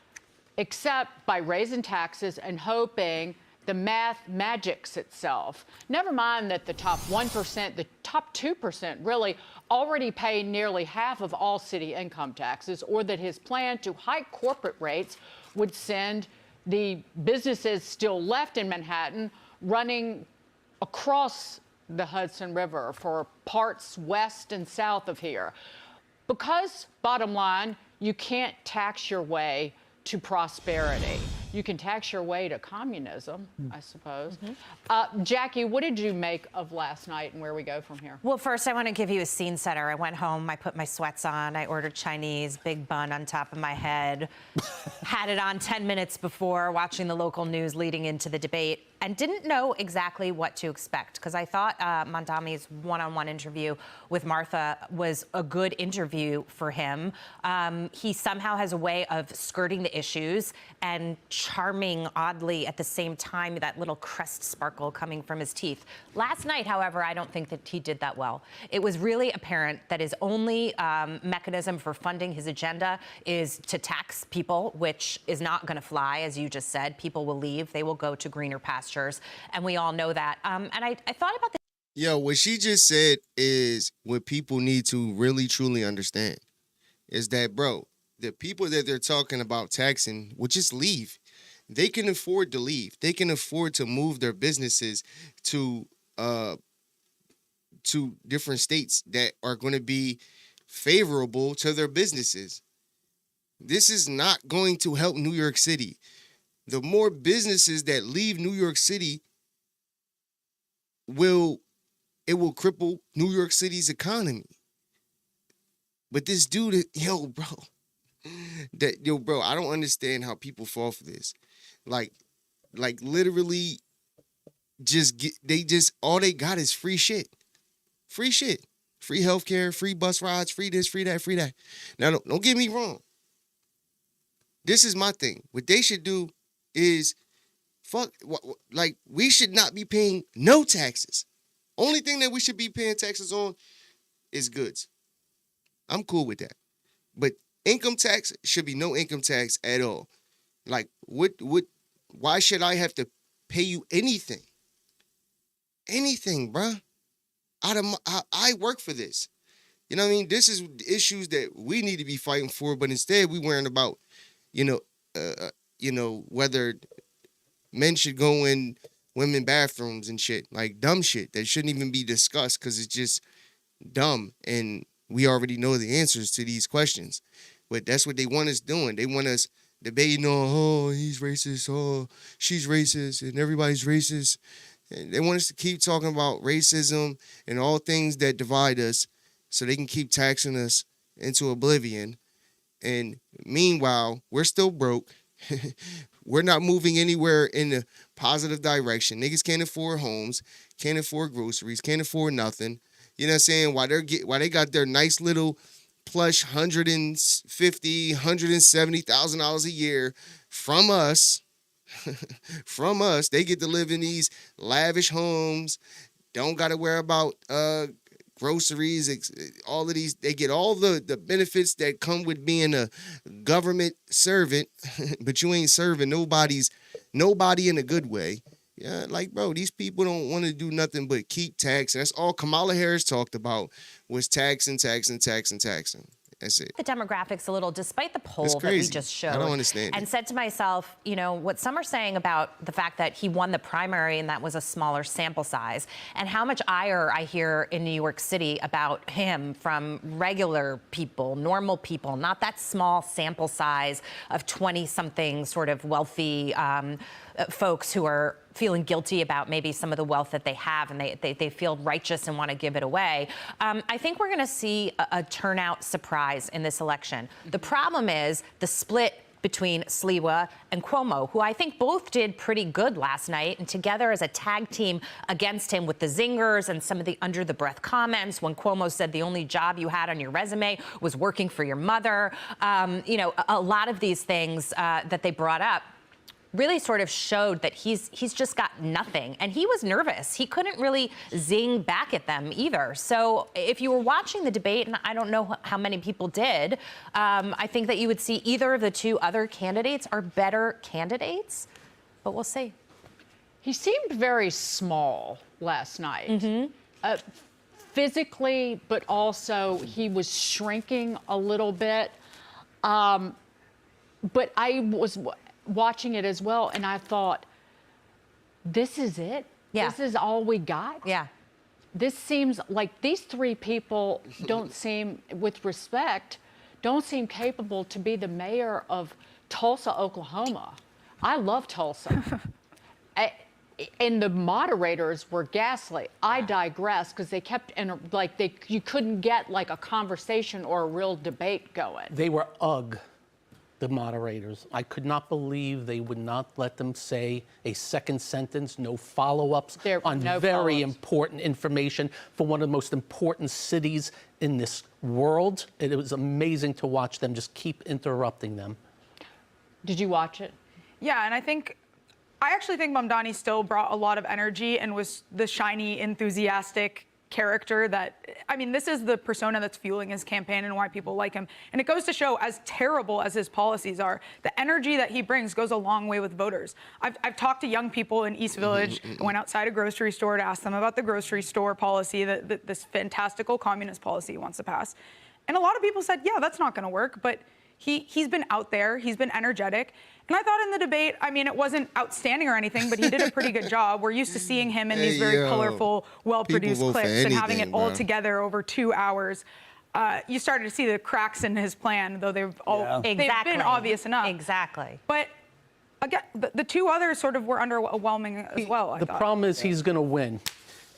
except by raising taxes and hoping the math magics itself. Never mind that the top 1%, the top 2% really already pay nearly half of all city income taxes, or that his plan to hike corporate rates would send the businesses still left in Manhattan running across the Hudson River for parts west and south of here. Because, bottom line, you can't tax your way to prosperity. You can tax your way to communism, I suppose. Jackie, what did you make of last night and where we go from here? Well, first, I want to give you a scene setter. I went home, I put my sweats on, I ordered Chinese, big bun on top of my head, had it on 10 minutes before watching the local news leading into the debate, and didn't know exactly what to expect, because I thought Mandami's one-on-one interview with Martha was a good interview for him. He somehow has a way of skirting the issues and charming, oddly, at the same time, that little crest sparkle coming from his teeth. Last night, however, I don't think that he did that well. It was really apparent that his only mechanism for funding his agenda is to tax people, which is not going to fly, as you just said. People will leave. They will go to greener pastures. And we all know that. And I thought about this. Yo, what she just said is what people need to really, truly understand is that, bro, the people that they're talking about taxing will just leave. They can afford to leave. They can afford to move their businesses to different states that are going to be favorable to their businesses. This is not going to help New York City. The more businesses that leave New York City will cripple New York City's economy. But this dude, bro, I don't understand how people fall for this. Like literally all they got is free shit. Free shit. Free healthcare, free bus rides, free this, free that, free that. Now, don't get me wrong. This is my thing. What they should do is we should not be paying no taxes. Only thing that we should be paying taxes on is goods. I'm cool with that. But income tax should be no income tax at all. Like, why should I have to pay you anything? Anything, bruh. I work for this. You know what I mean? This is issues that we need to be fighting for, but instead we worrying about, whether men should go in women bathrooms and shit, like dumb shit that shouldn't even be discussed because it's just dumb. And we already know the answers to these questions. But that's what they want us doing. They want us debating on, oh, he's racist, oh, she's racist, and everybody's racist. And they want us to keep talking about racism and all things that divide us so they can keep taxing us into oblivion. And meanwhile, we're still broke. We're not moving anywhere in a positive direction. Niggas can't afford homes, can't afford groceries, can't afford nothing. You know what I'm saying? While they got their nice little plush $150,000, $170,000 a year from us, they get to live in these lavish homes, don't got to worry about groceries, all of these. They get all the benefits that come with being a government servant, but you ain't serving nobody in a good way. Yeah, like, bro, these people don't want to do nothing but keep taxing. That's all Kamala Harris talked about was taxing. That's it. The demographics a little, despite the poll It's that we crazy. just showed. I don't understand And it. said to myself, you know, what some are saying about the fact that he won the primary and that was a smaller sample size, and how much ire I hear in New York City about him from regular people, normal people, not that small sample size of 20-something sort of wealthy folks who are feeling guilty about maybe some of the wealth that they have, and they feel righteous and want to give it away. I think we're going to see a turnout surprise in this election. The problem is the split between Sliwa and Cuomo, who I think both did pretty good last night, and together as a tag team against him with the zingers and some of the under-the-breath comments when Cuomo said the only job you had on your resume was working for your mother. You know, a lot of these things that they brought up really sort of showed that he's just got nothing. And he was nervous. He couldn't really zing back at them either. So if you were watching the debate, and I don't know how many people did, I think that you would see either of the two other candidates are better candidates, but we'll see. He seemed very small last night. Physically, but also he was shrinking a little bit. But I was watching it as well, and I thought, this is it? Yeah. This is all we got? Yeah. This seems like these three people don't seem, with respect, don't seem capable to be the mayor of Tulsa, Oklahoma. I love Tulsa. And the moderators were ghastly. I digress, because they kept, you couldn't get like a conversation or a real debate going. They were the moderators. I could not believe they would not let them say a second sentence, no follow-ups on very important information for one of the most important cities in this world. It was amazing to watch them just keep interrupting them. Did you watch it? Yeah, and I actually think Mamdani still brought a lot of energy and was the shiny, enthusiastic character that, I mean, this is the persona that's fueling his campaign and why people like him. And it goes to show, as terrible as his policies are, the energy that he brings goes a long way with voters. I've talked to young people in East Village. I went outside a grocery store to ask them about the grocery store policy, this fantastical communist policy he wants to pass. And a lot of people said, yeah, that's not going to work. But he's been out there. He's been energetic. And I thought in the debate, I mean, it wasn't outstanding or anything, but he did a pretty good job. We're used to seeing him in these very colorful, well-produced clips and having it all together over 2 hours. You started to see the cracks in his plan, though they've been obvious enough. Exactly. But again, the two others sort of were underwhelming as well, I thought. The problem is he's going to win.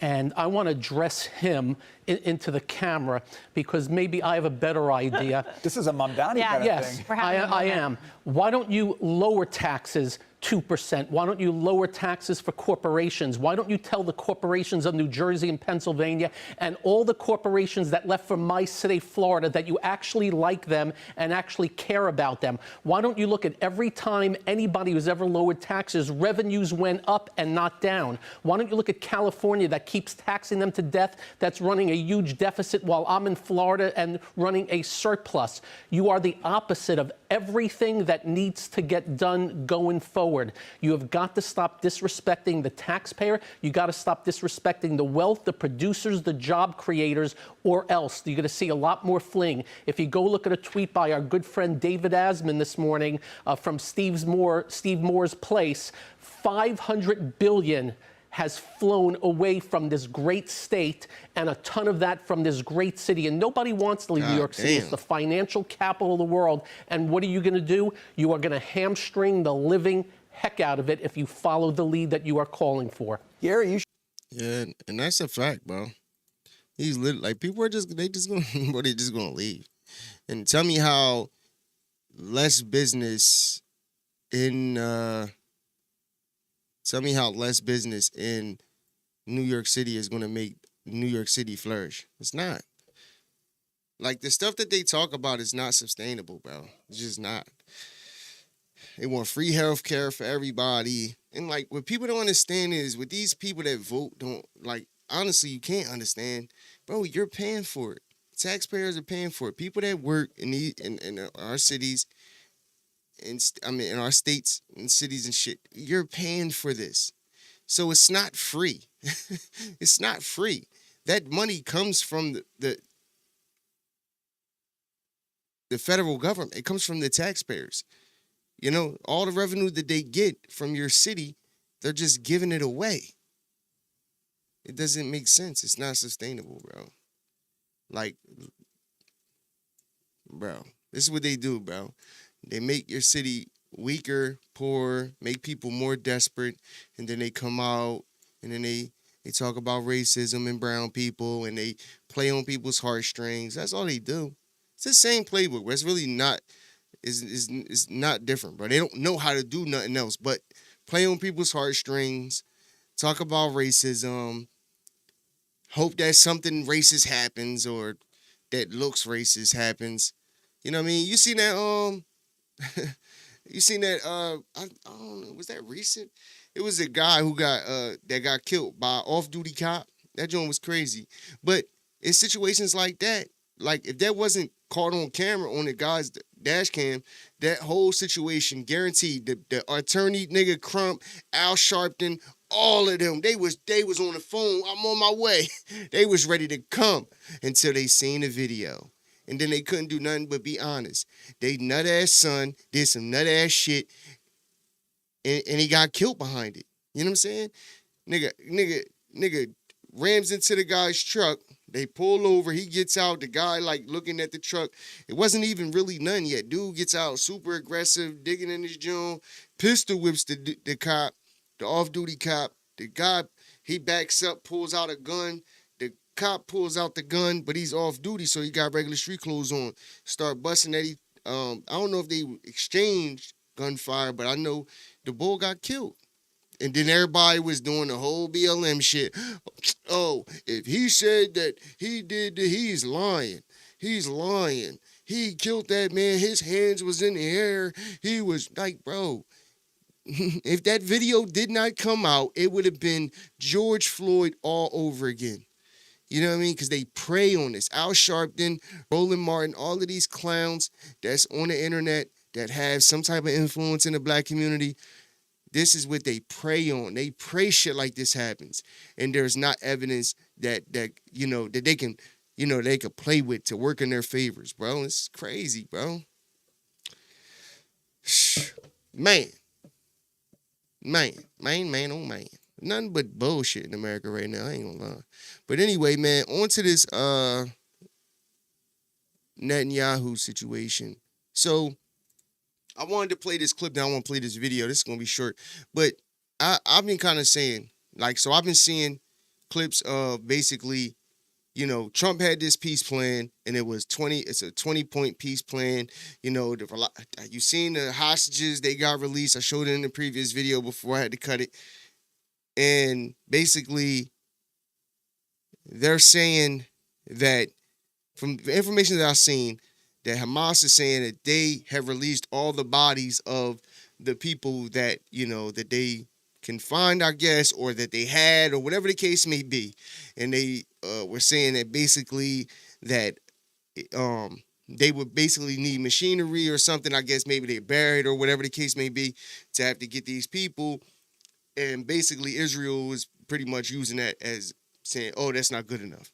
And I want to address him into the camera because maybe I have a better idea. This is a Mamdani kind of yes, thing. I am. Why don't you lower taxes 2%? Why don't you lower taxes for corporations? Why don't you tell the corporations of New Jersey and Pennsylvania and all the corporations that left from my city, Florida, that you actually like them and actually care about them? Why don't you look at every time anybody who's ever lowered taxes, revenues went up and not down? Why don't you look at California that keeps taxing them to death, that's running a huge deficit, while I'm in Florida and running a surplus? You are the opposite of everything that needs to get done going forward. You have got to stop disrespecting the taxpayer. You got to stop disrespecting the wealth, the producers, the job creators, or else you're going to see a lot more fleeing. If you go look at a tweet by our good friend David Asman this morning from Steve Moore's place, 500 billion has flown away from this great state, and a ton of that from this great city. And nobody wants to leave New York City. It's the financial capital of the world. And what are you going to do? You are going to hamstring the living heck out of it if you follow the lead that you are calling for. Gary, yeah, and that's a fact, bro. He's like, people are just gonna leave. And tell me how less business in New York City is going to make New York City flourish. It's not. Like, the stuff that they talk about is not sustainable, bro. It's just not. They want free health care for everybody. And, like, what people don't understand is, with these people that vote, honestly, you can't understand. Bro, you're paying for it. Taxpayers are paying for it. People that work in our cities, in our states and cities and shit, you're paying for this. So it's not free. It's not free. That money comes from the the federal government. It comes from the taxpayers. You know, all the revenue that they get from your city, they're just giving it away. It doesn't make sense. It's not sustainable, bro. Like, bro, this is what they do, bro. They make your city weaker, poorer, make people more desperate, and then they come out and then they talk about racism and brown people, and they play on people's heartstrings. That's all they do. It's the same playbook, but it's really not. Is not different, bro. They don't know how to do nothing else but play on people's heartstrings, talk about racism, hope that something racist happens or that looks racist happens. You know what I mean? You seen that you seen that I don't know, was that recent? It was a guy who got that got killed by an off-duty cop. That joint was crazy. But in situations like that, like if that wasn't caught on camera on the guy's dash cam, that whole situation guaranteed the attorney nigga Crump, Al Sharpton, all of them, they was on the phone. I'm on my way. They was ready to come until they seen the video. And then they couldn't do nothing but be honest. They nut ass son did some nut ass shit and he got killed behind it. You know what I'm saying? Nigga rams into the guy's truck. They pull over. He gets out. The guy like looking at the truck. It wasn't even really none yet. Dude gets out super aggressive, digging in his joint, pistol whips the cop, the off-duty cop. The guy, he backs up, pulls out a gun. The cop pulls out the gun, but he's off-duty, so he got regular street clothes on. Start busting at him. I don't know if they exchanged gunfire, but I know the bull got killed. And then everybody was doing the whole BLM shit. Oh, if he said that he did that, he's lying. He's lying. He killed that man. His hands was in the air. He was like, bro, if that video did not come out, it would have been George Floyd all over again. You know what I mean? Because they prey on this. Al Sharpton, Roland Martin, all of these clowns that's on the internet that have some type of influence in the black community, this is what they prey on. They pray shit like this happens. And there's not evidence that you know, that they can, you know, they could play with to work in their favors, bro. It's crazy, bro. Man, oh man. Nothing but bullshit in America right now. I ain't gonna lie. But anyway, man, on to this Netanyahu situation. So I wanted to play this clip. Now I want to play this video. This is going to be short. But I've been kind of saying, like, so I've been seeing clips of basically, you know, Trump had this peace plan, and it's a 20-point peace plan. You know, you seen the hostages, they got released. I showed it in the previous video before I had to cut it. And basically, they're saying that, from the information that I've seen, that Hamas is saying that they have released all the bodies of the people that, you know, that they can find, I guess, or that they had, or whatever the case may be. And they were saying that basically that they would basically need machinery or something. I guess maybe they're buried or whatever the case may be to have to get these people. And basically Israel is pretty much using that as saying, oh, that's not good enough.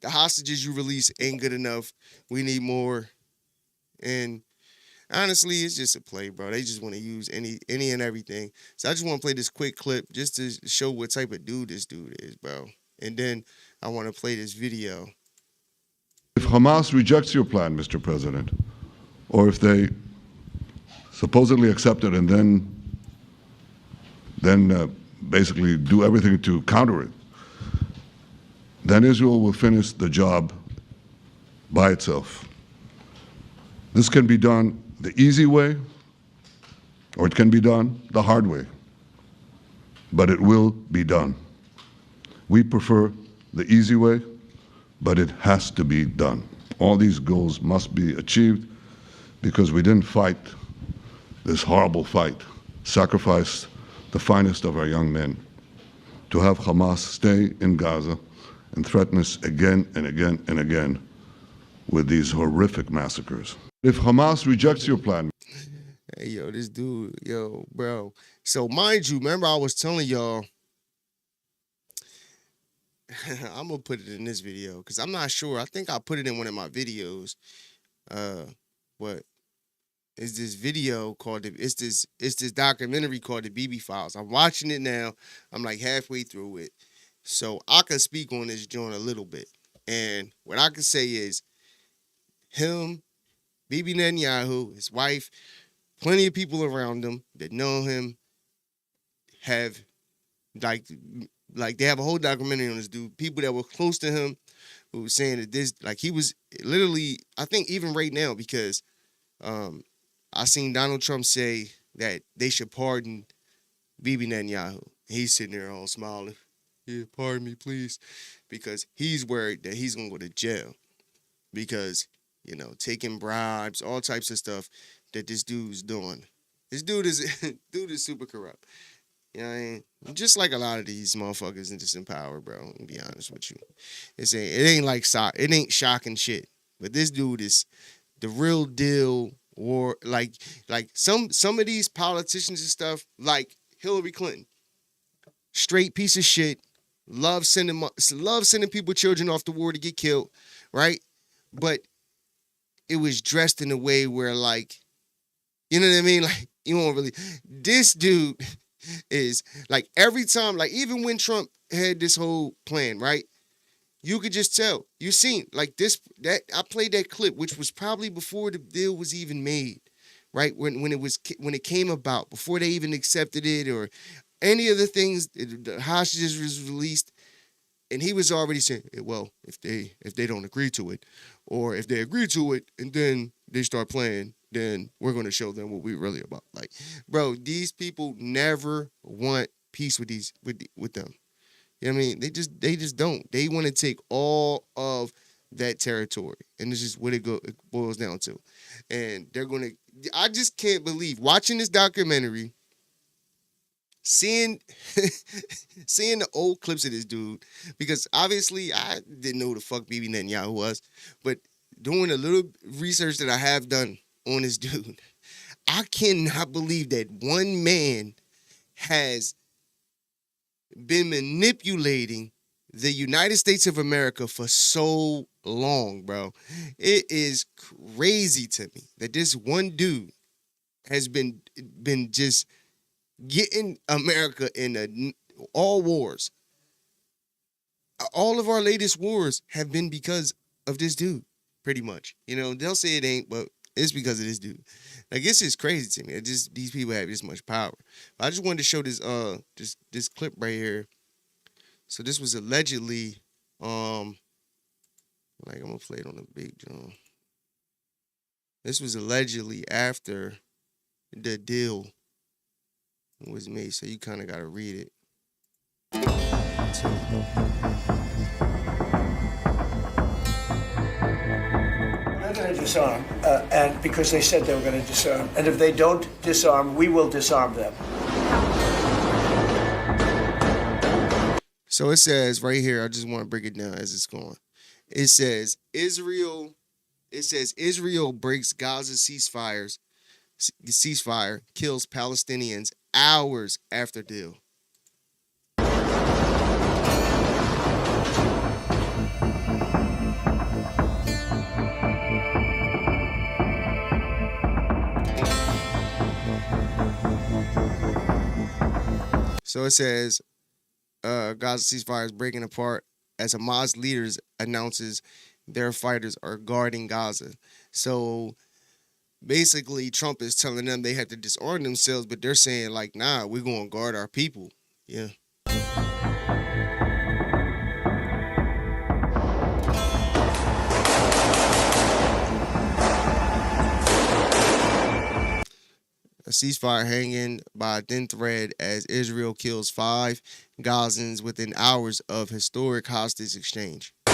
The hostages you release ain't good enough. We need more. And honestly, it's just a play, bro. They just want to use any and everything. So I just want to play this quick clip just to show what type of dude this dude is, bro. And then I want to play this video. If Hamas rejects your plan, Mr. President, or if they supposedly accept it and then basically do everything to counter it, then Israel will finish the job by itself. This can be done the easy way, or it can be done the hard way, but it will be done. We prefer the easy way, but it has to be done. All these goals must be achieved because we didn't fight this horrible fight, sacrifice the finest of our young men to have Hamas stay in Gaza and threaten us again and again and again with these horrific massacres. If Hamas rejects your plan... Hey, yo, this dude, yo, bro. So mind you, remember I was telling y'all, I'm gonna put it in this video because I'm not sure. I think I put it in one of my videos. What is this video called? It's this documentary called The BB Files. I'm watching it now. I'm like halfway through it, so I can speak on this joint a little bit. And what I can say is, him, Bibi Netanyahu, his wife, plenty of people around him that know him have like they have a whole documentary on this dude. People that were close to him who were saying that this, like, he was literally, I think even right now, because I seen Donald Trump say that they should pardon Bibi Netanyahu. He's sitting there all smiling. Yeah, pardon me, please. Because he's worried that he's going to go to jail. Because, you know, taking bribes, all types of stuff that this dude's doing. This dude is super corrupt. You know what I mean? Just like a lot of these motherfuckers in this in power, bro. To be honest with you. It ain't shocking shit. But this dude is the real deal. Or like some of these politicians and stuff, like Hillary Clinton, straight piece of shit, love sending people, children off to war to get killed, right? But it was dressed in a way where, like, you know what I mean? Like, you won't really. This dude is like, every time, like, even when Trump had this whole plan, right? You could just tell. You seen like this, that I played that clip, which was probably before the deal was even made, right? When it came about, before they even accepted it or any of the things, the hostages was released, and he was already saying, well, if they don't agree to it, or if they agree to it and then they start playing, then we're going to show them what we're really about. Like, bro, these people never want peace with them. You know what I mean? They just don't. They want to take all of that territory. And this is what it boils down to. And they're going to, I just can't believe, watching this documentary, seeing the old clips of this dude, because obviously I didn't know who the fuck Bibi Netanyahu was, but doing a little research that I have done on this dude, I cannot believe that one man has been manipulating the United States of America for so long, bro. It is crazy to me that this one dude has been just getting America in all wars. All of our latest wars have been because of this dude, pretty much. You know, they'll say it ain't, but it's because of this dude. Like, this is crazy to me. These people have this much power. But I just wanted to show this clip right here. So this was allegedly, like, I'm gonna play it on the big John. This was allegedly after the deal was made. So you kind of gotta read it. They're going to disarm, and because they said they were going to disarm. And if they don't disarm, we will disarm them. So it says right here, I just want to break it down as it's going. It says Israel breaks Gaza ceasefire, kills Palestinians hours after deal. So it says Gaza ceasefire is breaking apart as Hamas leaders announces their fighters are guarding Gaza. So basically Trump is telling them they have to disarm themselves, but they're saying, like, nah, we're going to guard our people. Yeah. A ceasefire hanging by a thin thread as Israel kills 5 Gazans within hours of historic hostage exchange. They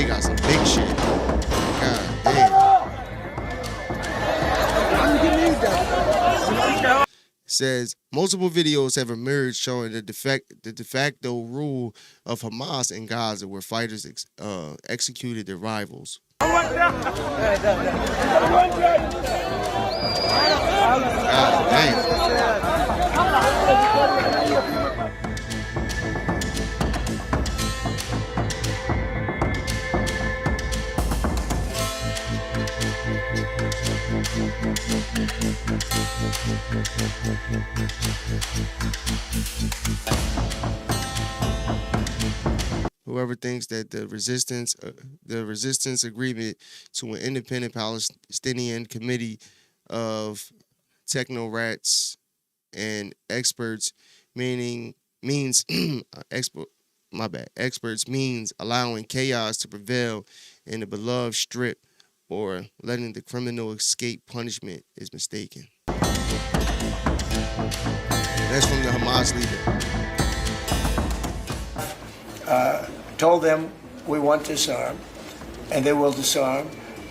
got some big shit. God damn. Says multiple videos have emerged showing the de facto rule of Hamas in Gaza, where fighters executed their rivals. God damn. Whoever thinks that the resistance agreement to an independent Palestinian committee of technocrats and experts, means experts means allowing chaos to prevail in the beloved strip or letting the criminal escape punishment is mistaken. That's from the Hamas leader. Told them we want to disarm, and they will disarm.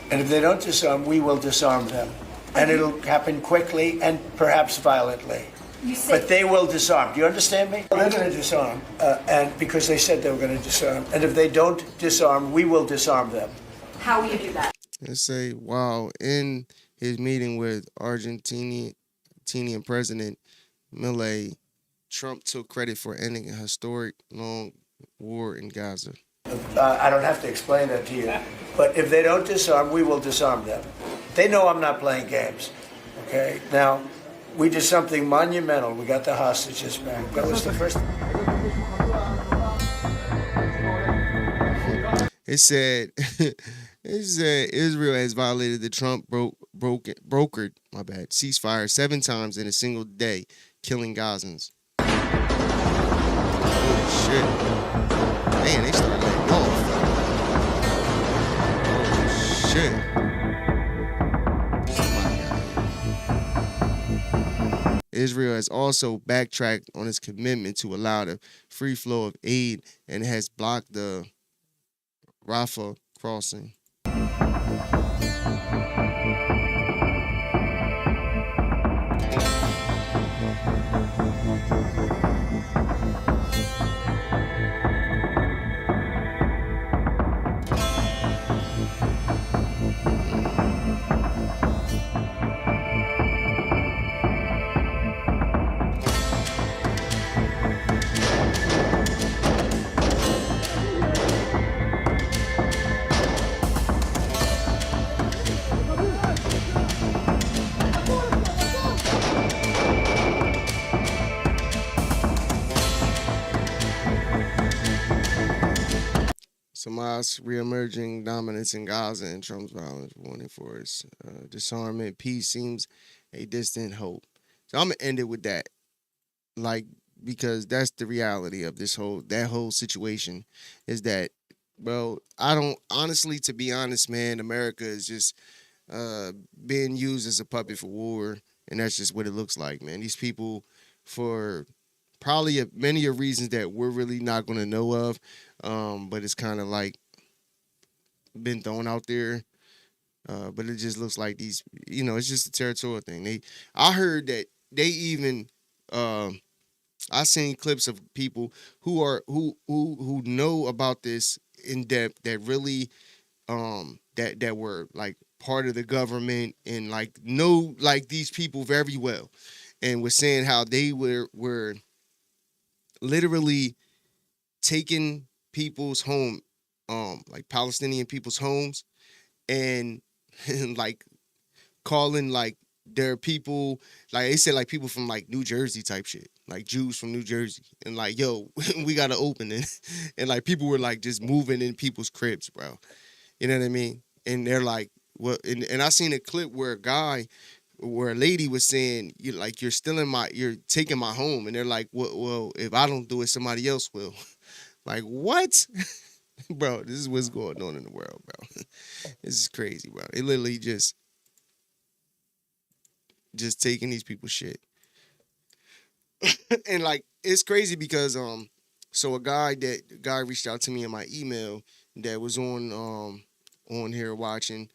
And if they don't disarm, we will disarm them. And it'll happen quickly and perhaps violently. But they will disarm. Do you understand me? They're going to disarm, and because they said they were going to disarm. And if they don't disarm, we will disarm them. How will you do that? Let's say, while in his meeting with Argentinian President N.G.L.A, Trump took credit for ending a historic long war in Gaza. I don't have to explain that to you. But if they don't disarm, we will disarm them. They know I'm not playing games. Okay? Now, we did something monumental. We got the hostages back. That was the first. It said Israel has violated the Trump brokered ceasefire 7 times in a single day, killing Gazans. Holy shit. Man, they started letting off. Holy shit. Israel has also backtracked on its commitment to allow the free flow of aid and has blocked the Rafah crossing. Hamas reemerging dominance in Gaza and Trump's violence warning for its disarmament. Peace seems a distant hope. So I'm gonna end it with that, because that's the reality of that whole situation. Is that, bro? I don't honestly, to be honest, man. America is just being used as a puppet for war, and that's just what it looks like, man. These people, for probably many of reasons that we're really not going to know of, but it's kind of like been thrown out there. But it just looks like these, it's just a territorial thing. I heard that they even, I seen clips of people who know about this in depth, that really, that were like part of the government and know these people very well, and was saying how they were literally taking people's home, Palestinian people's homes, and calling their people, they said people from New Jersey type shit, Jews from New Jersey, and yo, we gotta open it, and people were just moving in people's cribs, bro. You know what I mean? And they're like, what? And I seen a clip where a lady was saying, you're you're taking my home, and they're like, well, if I don't do it, somebody else will. What? Bro, this is what's going on in the world, bro. This is crazy, bro. It literally just taking these people's shit. And it's crazy because so a guy reached out to me in my email that was on here watching,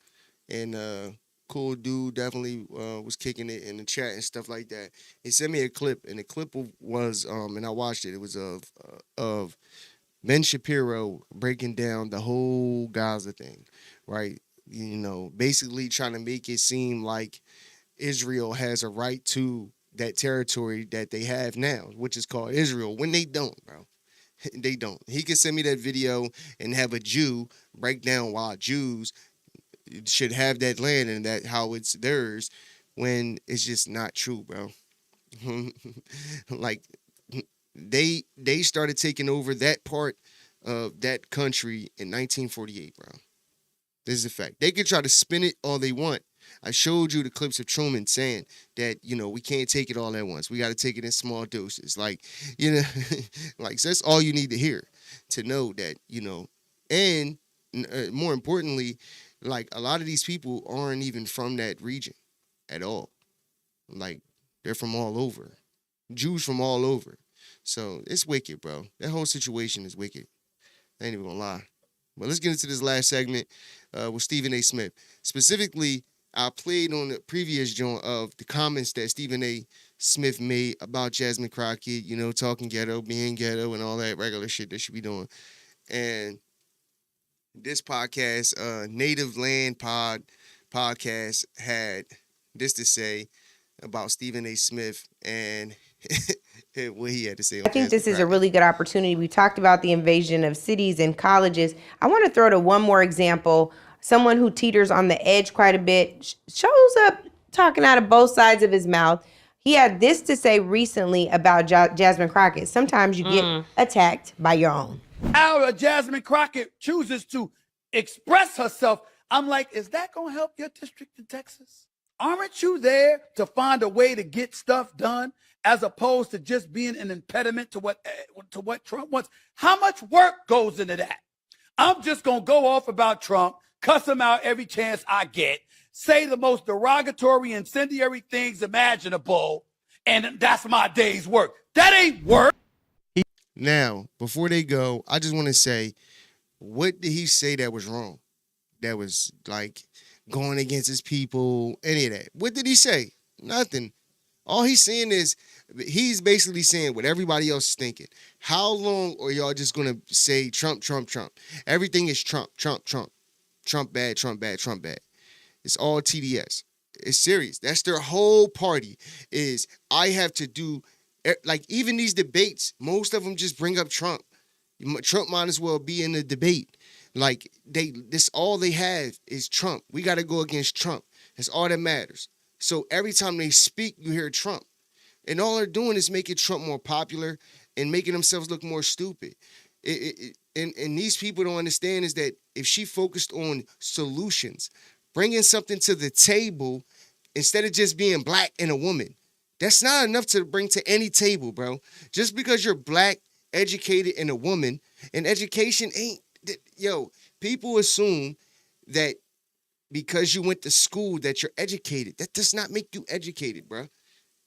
and cool dude, definitely was kicking it in the chat and stuff like that. He sent me a clip, and the clip was and I watched it. It was of Ben Shapiro breaking down the whole Gaza thing, right? Basically trying to make it seem like Israel has a right to that territory that they have now, which is called Israel, when they don't, bro. They don't. He can send me that video and have a Jew break down why Jews should have that land and that how it's theirs, when it's just not true, bro. Like, they started taking over that part of that country in 1948, bro. This is a fact. They can try to spin it all they want. I showed you the clips of Truman saying that, we can't take it all at once. We got to take it in small doses. Like, like, so that's all you need to hear to know that, and more importantly, like, a lot of these people aren't even from that region at all. Like, they're from all over. Jews from all over. So it's wicked, bro. That whole situation is wicked. I ain't even gonna lie. But let's get into this last segment with Stephen A. Smith. Specifically, I played on the previous joint of the comments that Stephen A. Smith made about Jasmine Crockett, talking ghetto, being ghetto, and all that regular shit that she be doing. And this podcast, Native Land Podcast, had this to say about Stephen A. Smith and what he had to say. I think this is a really good opportunity. We talked about the invasion of cities and colleges. I want to throw to one more example. Someone who teeters on the edge quite a bit, shows up talking out of both sides of his mouth. He had this to say recently about Jasmine Crockett. Sometimes you get attacked by your own. How Jasmine Crockett chooses to express herself, I'm like, is that going to help your district in Texas? Aren't you there to find a way to get stuff done as opposed to just being an impediment to what Trump wants? How much work goes into that? I'm just going to go off about Trump, cuss him out every chance I get, say the most derogatory, incendiary things imaginable, and that's my day's work. That ain't work. Now, before they go, I just want to say, what did he say that was wrong? That was like going against his people, any of that. What did he say? Nothing. All he's saying is, he's basically saying what everybody else is thinking. How long are y'all just going to say Trump, Trump, Trump? Everything is Trump, Trump, Trump. Trump bad, Trump bad, Trump bad. It's all TDS. It's serious. That's their whole party is, I have to do, like, even these debates, most of them just bring up Trump. Trump might as well be in the debate. Like, this all they have is Trump. We got to go against Trump. That's all that matters. So every time they speak, you hear Trump. And all they're doing is making Trump more popular and making themselves look more stupid. And these people don't understand is that if she focused on solutions, bringing something to the table instead of just being black and a woman, that's not enough to bring to any table, bro. Just because you're black, educated, and a woman, and education ain't, people assume that because you went to school that you're educated. That does not make you educated, bro.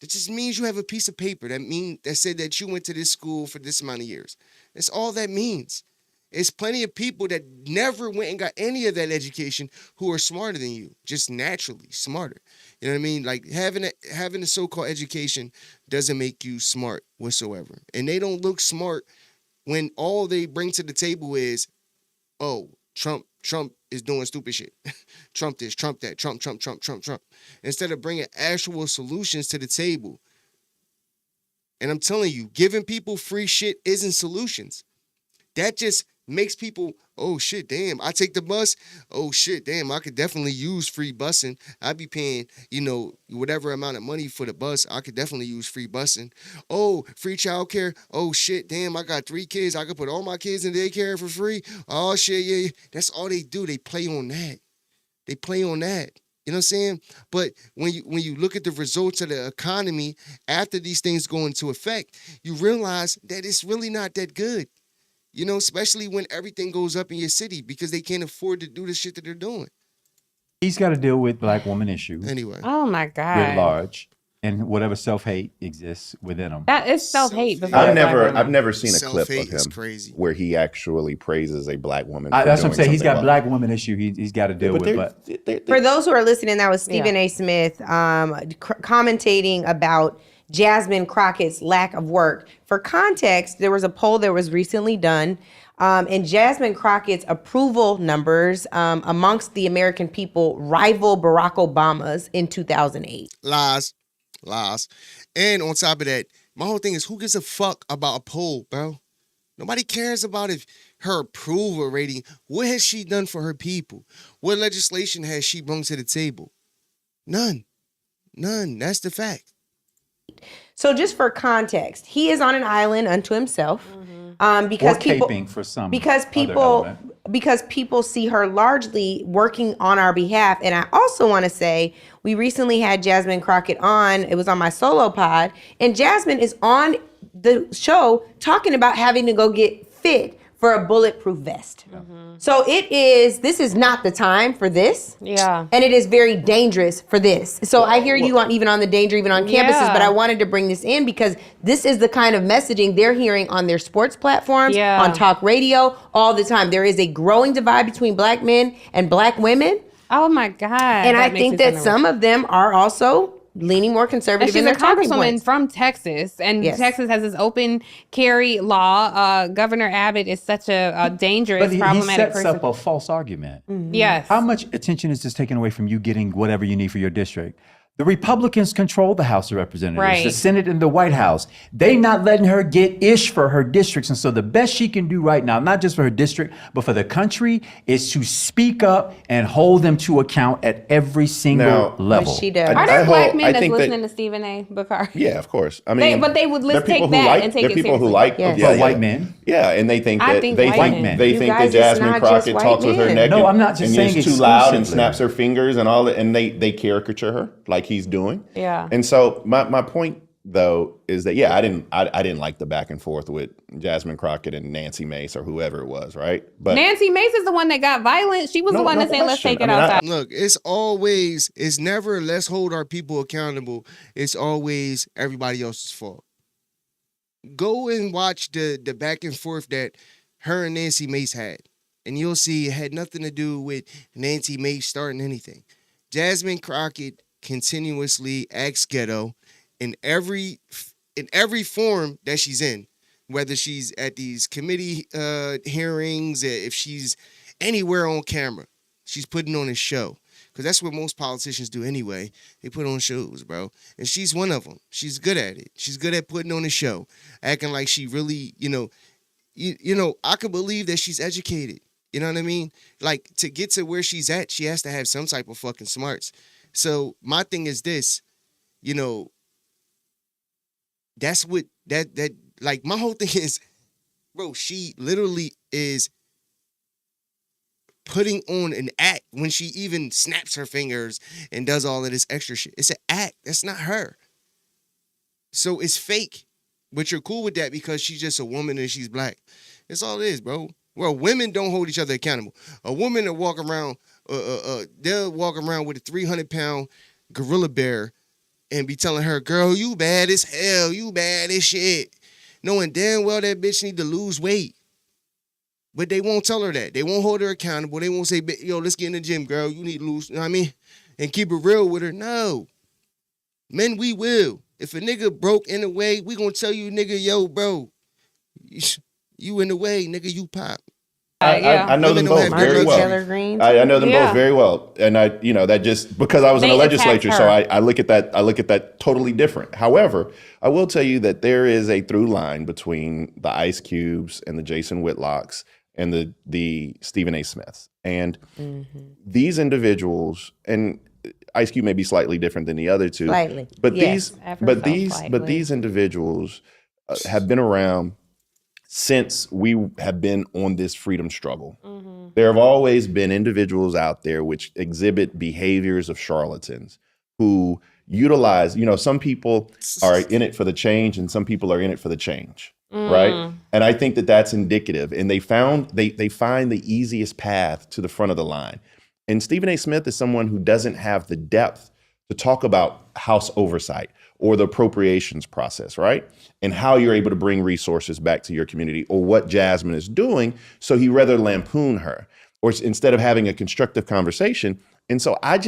That just means you have a piece of paper that said that you went to this school for this amount of years. That's all that means. There's plenty of people that never went and got any of that education who are smarter than you, just naturally smarter. You know what I mean? Like, having a so-called education doesn't make you smart whatsoever. And they don't look smart when all they bring to the table is, oh, Trump is doing stupid shit. Trump this, Trump that, Trump. Instead of bringing actual solutions to the table. And I'm telling you, giving people free shit isn't solutions. That just makes people, oh shit, damn, I take the bus. Oh shit, damn, I could definitely use free busing. I'd be paying, whatever amount of money for the bus. I could definitely use free busing. Oh, free childcare. Oh shit, damn, I got 3 kids. I could put all my kids in daycare for free. Oh shit, yeah. That's all they do. They play on that. You know what I'm saying? But when you look at the results of the economy after these things go into effect, you realize that it's really not that good. Especially when everything goes up in your city because they can't afford to do the shit that they're doing. He's got to deal with black woman issue. Anyway. Oh my God. Writ large. And whatever self-hate exists within him. That is self-hate. I've never seen a clip Self-hate of is him crazy. where he actually praises a black woman. That's what I'm saying. He's got something black woman issue he's got to deal with. But for those who are listening, that was Stephen A. Smith commentating about Jasmine Crockett's lack of work. For context, there was a poll that was recently done, and Jasmine Crockett's approval numbers amongst the American people rival Barack Obama's in 2008. Lies. And on top of that, my whole thing is, who gives a fuck about a poll, bro? Nobody cares about if her approval rating. What has she done for her people? What legislation has she brought to the table? None. That's the fact. So just for context, he is on an island unto himself. Because or people, caping for some because people see her largely working on our behalf. And I also want to say, we recently had Jasmine Crockett on. It was on my solo pod, and Jasmine is on the show talking about having to go get fit for a bulletproof vest. So this is not the time for this. Yeah. And it is very dangerous for this. So I hear you even on the danger, even on campuses, but I wanted to bring this in because this is the kind of messaging they're hearing on their sports platforms, on talk radio, all the time. There is a growing divide between black men and black women. Oh my God. And I think that some of them are also leaning more conservative in their talking points. She's a congresswoman from Texas, and Texas has this open carry law. Governor Abbott is such a dangerous, problematic person. He sets up a false argument. Yes. How much attention is this taken away from you getting whatever you need for your district? The Republicans control the House of Representatives, the Senate and the White House. They not letting her get ish for her districts. And so the best she can do right now, not just for her district, but for the country, is to speak up and hold them to account at every single level. She does. Are there black men that's listening to Stephen A. Bakari? Yeah, of course. I mean, but they would take that and take it seriously. There are people who like white men. Yeah, and they think that they think that guys, Jasmine Crockett talks with her neck I'm not just saying is too loud and snaps her fingers and all that, and they caricature her like he's doing. Yeah. And so my point though is that I didn't like the back and forth with Jasmine Crockett and Nancy Mace or whoever it was, right? But Nancy Mace is the one that got violent. She was the one that said, let's take it outside. Look, it's never let's hold our people accountable. It's always everybody else's fault. Go and watch the back and forth that her and Nancy Mace had, and you'll see it had nothing to do with Nancy Mace starting anything. Jasmine Crockett continuously acts ghetto in every form that she's in, whether she's at these committee hearings, if she's anywhere on camera, she's putting on a show. Because that's what most politicians do anyway. They put on shows, bro. And she's one of them. She's good at it. She's good at putting on a show, acting like she really, I could believe that she's educated. You know what I mean? Like, to get to where she's at, she has to have some type of fucking smarts. So my thing is this, that's what like my whole thing is, bro, she literally is putting on an act when she even snaps her fingers and does all of this extra shit. It's an act. That's not her. So it's fake. But you're cool with that because she's just a woman and she's black. That's all it is, bro. Well, women don't hold each other accountable. A woman that walk around, they'll walk around with a 300-pound gorilla bear and be telling her, girl, you bad as hell. You bad as shit. Knowing damn well that bitch need to lose weight. But they won't tell her that. They won't hold her accountable. They won't say, yo, let's get in the gym, girl. You need to lose, you know what I mean? And keep it real with her. No. Men, we will. If a nigga broke in the way, we gonna tell you, nigga, yo, bro, you in the way, nigga, you pop. I know them both very well. I know them both very well. And that just because I was in the legislature, so I look at that totally different. However, I will tell you that there is a through line between the Ice Cubes and the Jason Whitlocks and the Stephen A. Smiths. And these individuals, and Ice Cube may be slightly different than the other two. Slightly. But these individuals have been around since we have been on this freedom struggle. There have always been individuals out there which exhibit behaviors of charlatans who utilize, some people are in it for the change and some people are in it for the change. Right. And I think that that's indicative. And they find the easiest path to the front of the line. And Stephen A. Smith is someone who doesn't have the depth to talk about House oversight or the appropriations process, right? And how you're able to bring resources back to your community or what Jasmine is doing. So he rather lampoon her or instead of having a constructive conversation. And so I've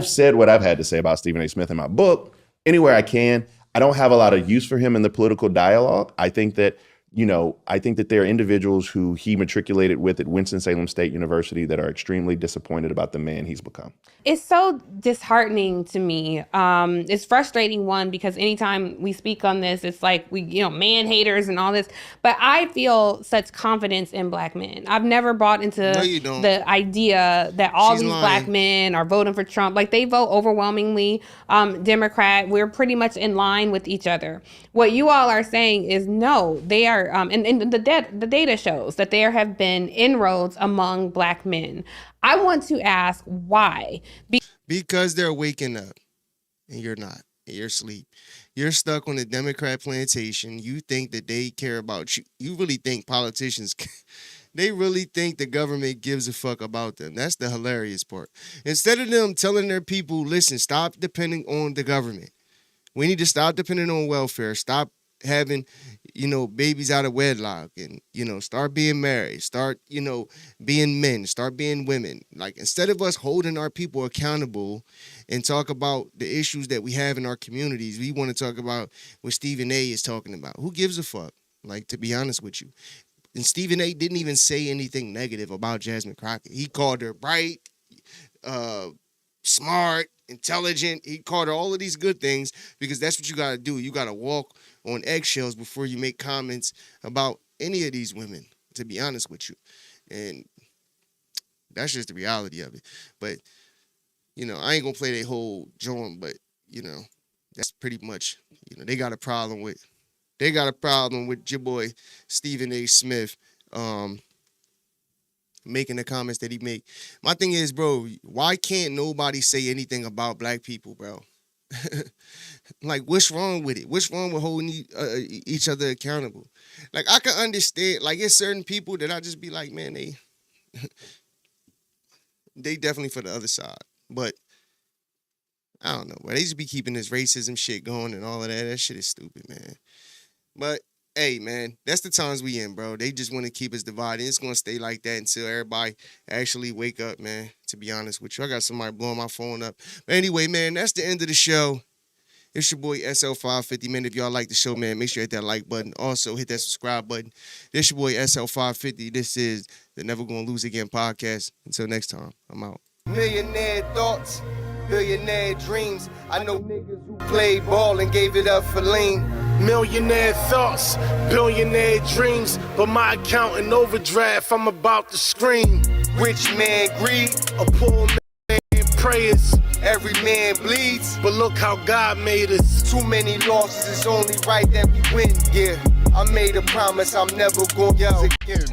said what I've had to say about Stephen A. Smith in my book. anywhere I can. I don't have a lot of use for him in the political dialogue. I think that there are individuals who he matriculated with at Winston-Salem State University that are extremely disappointed about the man he's become. It's so disheartening to me. It's frustrating, one, because anytime we speak on this, it's like man haters and all this. But I feel such confidence in Black men. I've never bought into the idea that all these Black men are voting for Trump. Like, they vote overwhelmingly Democrat. We're pretty much in line with each other. What you all are saying is no, they are. And the data shows that there have been inroads among Black men. I want to ask why. Because they're waking up and you're not. You're asleep. You're stuck on the Democrat plantation. You think that they care about you. You really think politicians, they really think the government gives a fuck about them. That's the hilarious part. Instead of them telling their people, listen, stop depending on the government. We need to stop depending on welfare. Stop having, babies out of wedlock and, start being married, start, being men, start being women. Like, instead of us holding our people accountable and talk about the issues that we have in our communities, we want to talk about what Stephen A is talking about. Who gives a fuck? Like, to be honest with you. And Stephen A didn't even say anything negative about Jasmine Crockett. He called her bright, smart, intelligent. He called her all of these good things because that's what you got to do. You got to walk on eggshells before you make comments about any of these women, to be honest with you. And that's just the reality of it. But, I ain't going to play their whole joint, but, that's pretty much, they got a problem with your boy Stephen A. Smith making the comments that he made. My thing is, bro, why can't nobody say anything about Black people, bro? Like, what's wrong with it? What's wrong with holding each other accountable? Like, I can understand, like, it's certain people that I just be like, man, they definitely for the other side. But I don't know, bro. They just be keeping this racism shit going and all of that. That shit is stupid, man. But hey, man, that's the times we in, bro. They just want to keep us divided. It's going to stay like that until everybody actually wake up, man, to be honest with you. I got somebody blowing my phone up. But anyway, man, that's the end of the show. It's your boy SL550, man. If y'all like the show, man, make sure you hit that like button. Also, hit that subscribe button. This your boy SL550. This is the Never Gonna Lose Again podcast. Until next time, I'm out. Millionaire thoughts, billionaire dreams. I know niggas who played ball and gave it up for lean. Millionaire thoughts, billionaire dreams, but my account in overdraft, I'm about to scream. Rich man greed, a poor man prayers. Every man bleeds, but look how God made us. Too many losses, it's only right that we win. Yeah, I made a promise I'm never gonna lose again.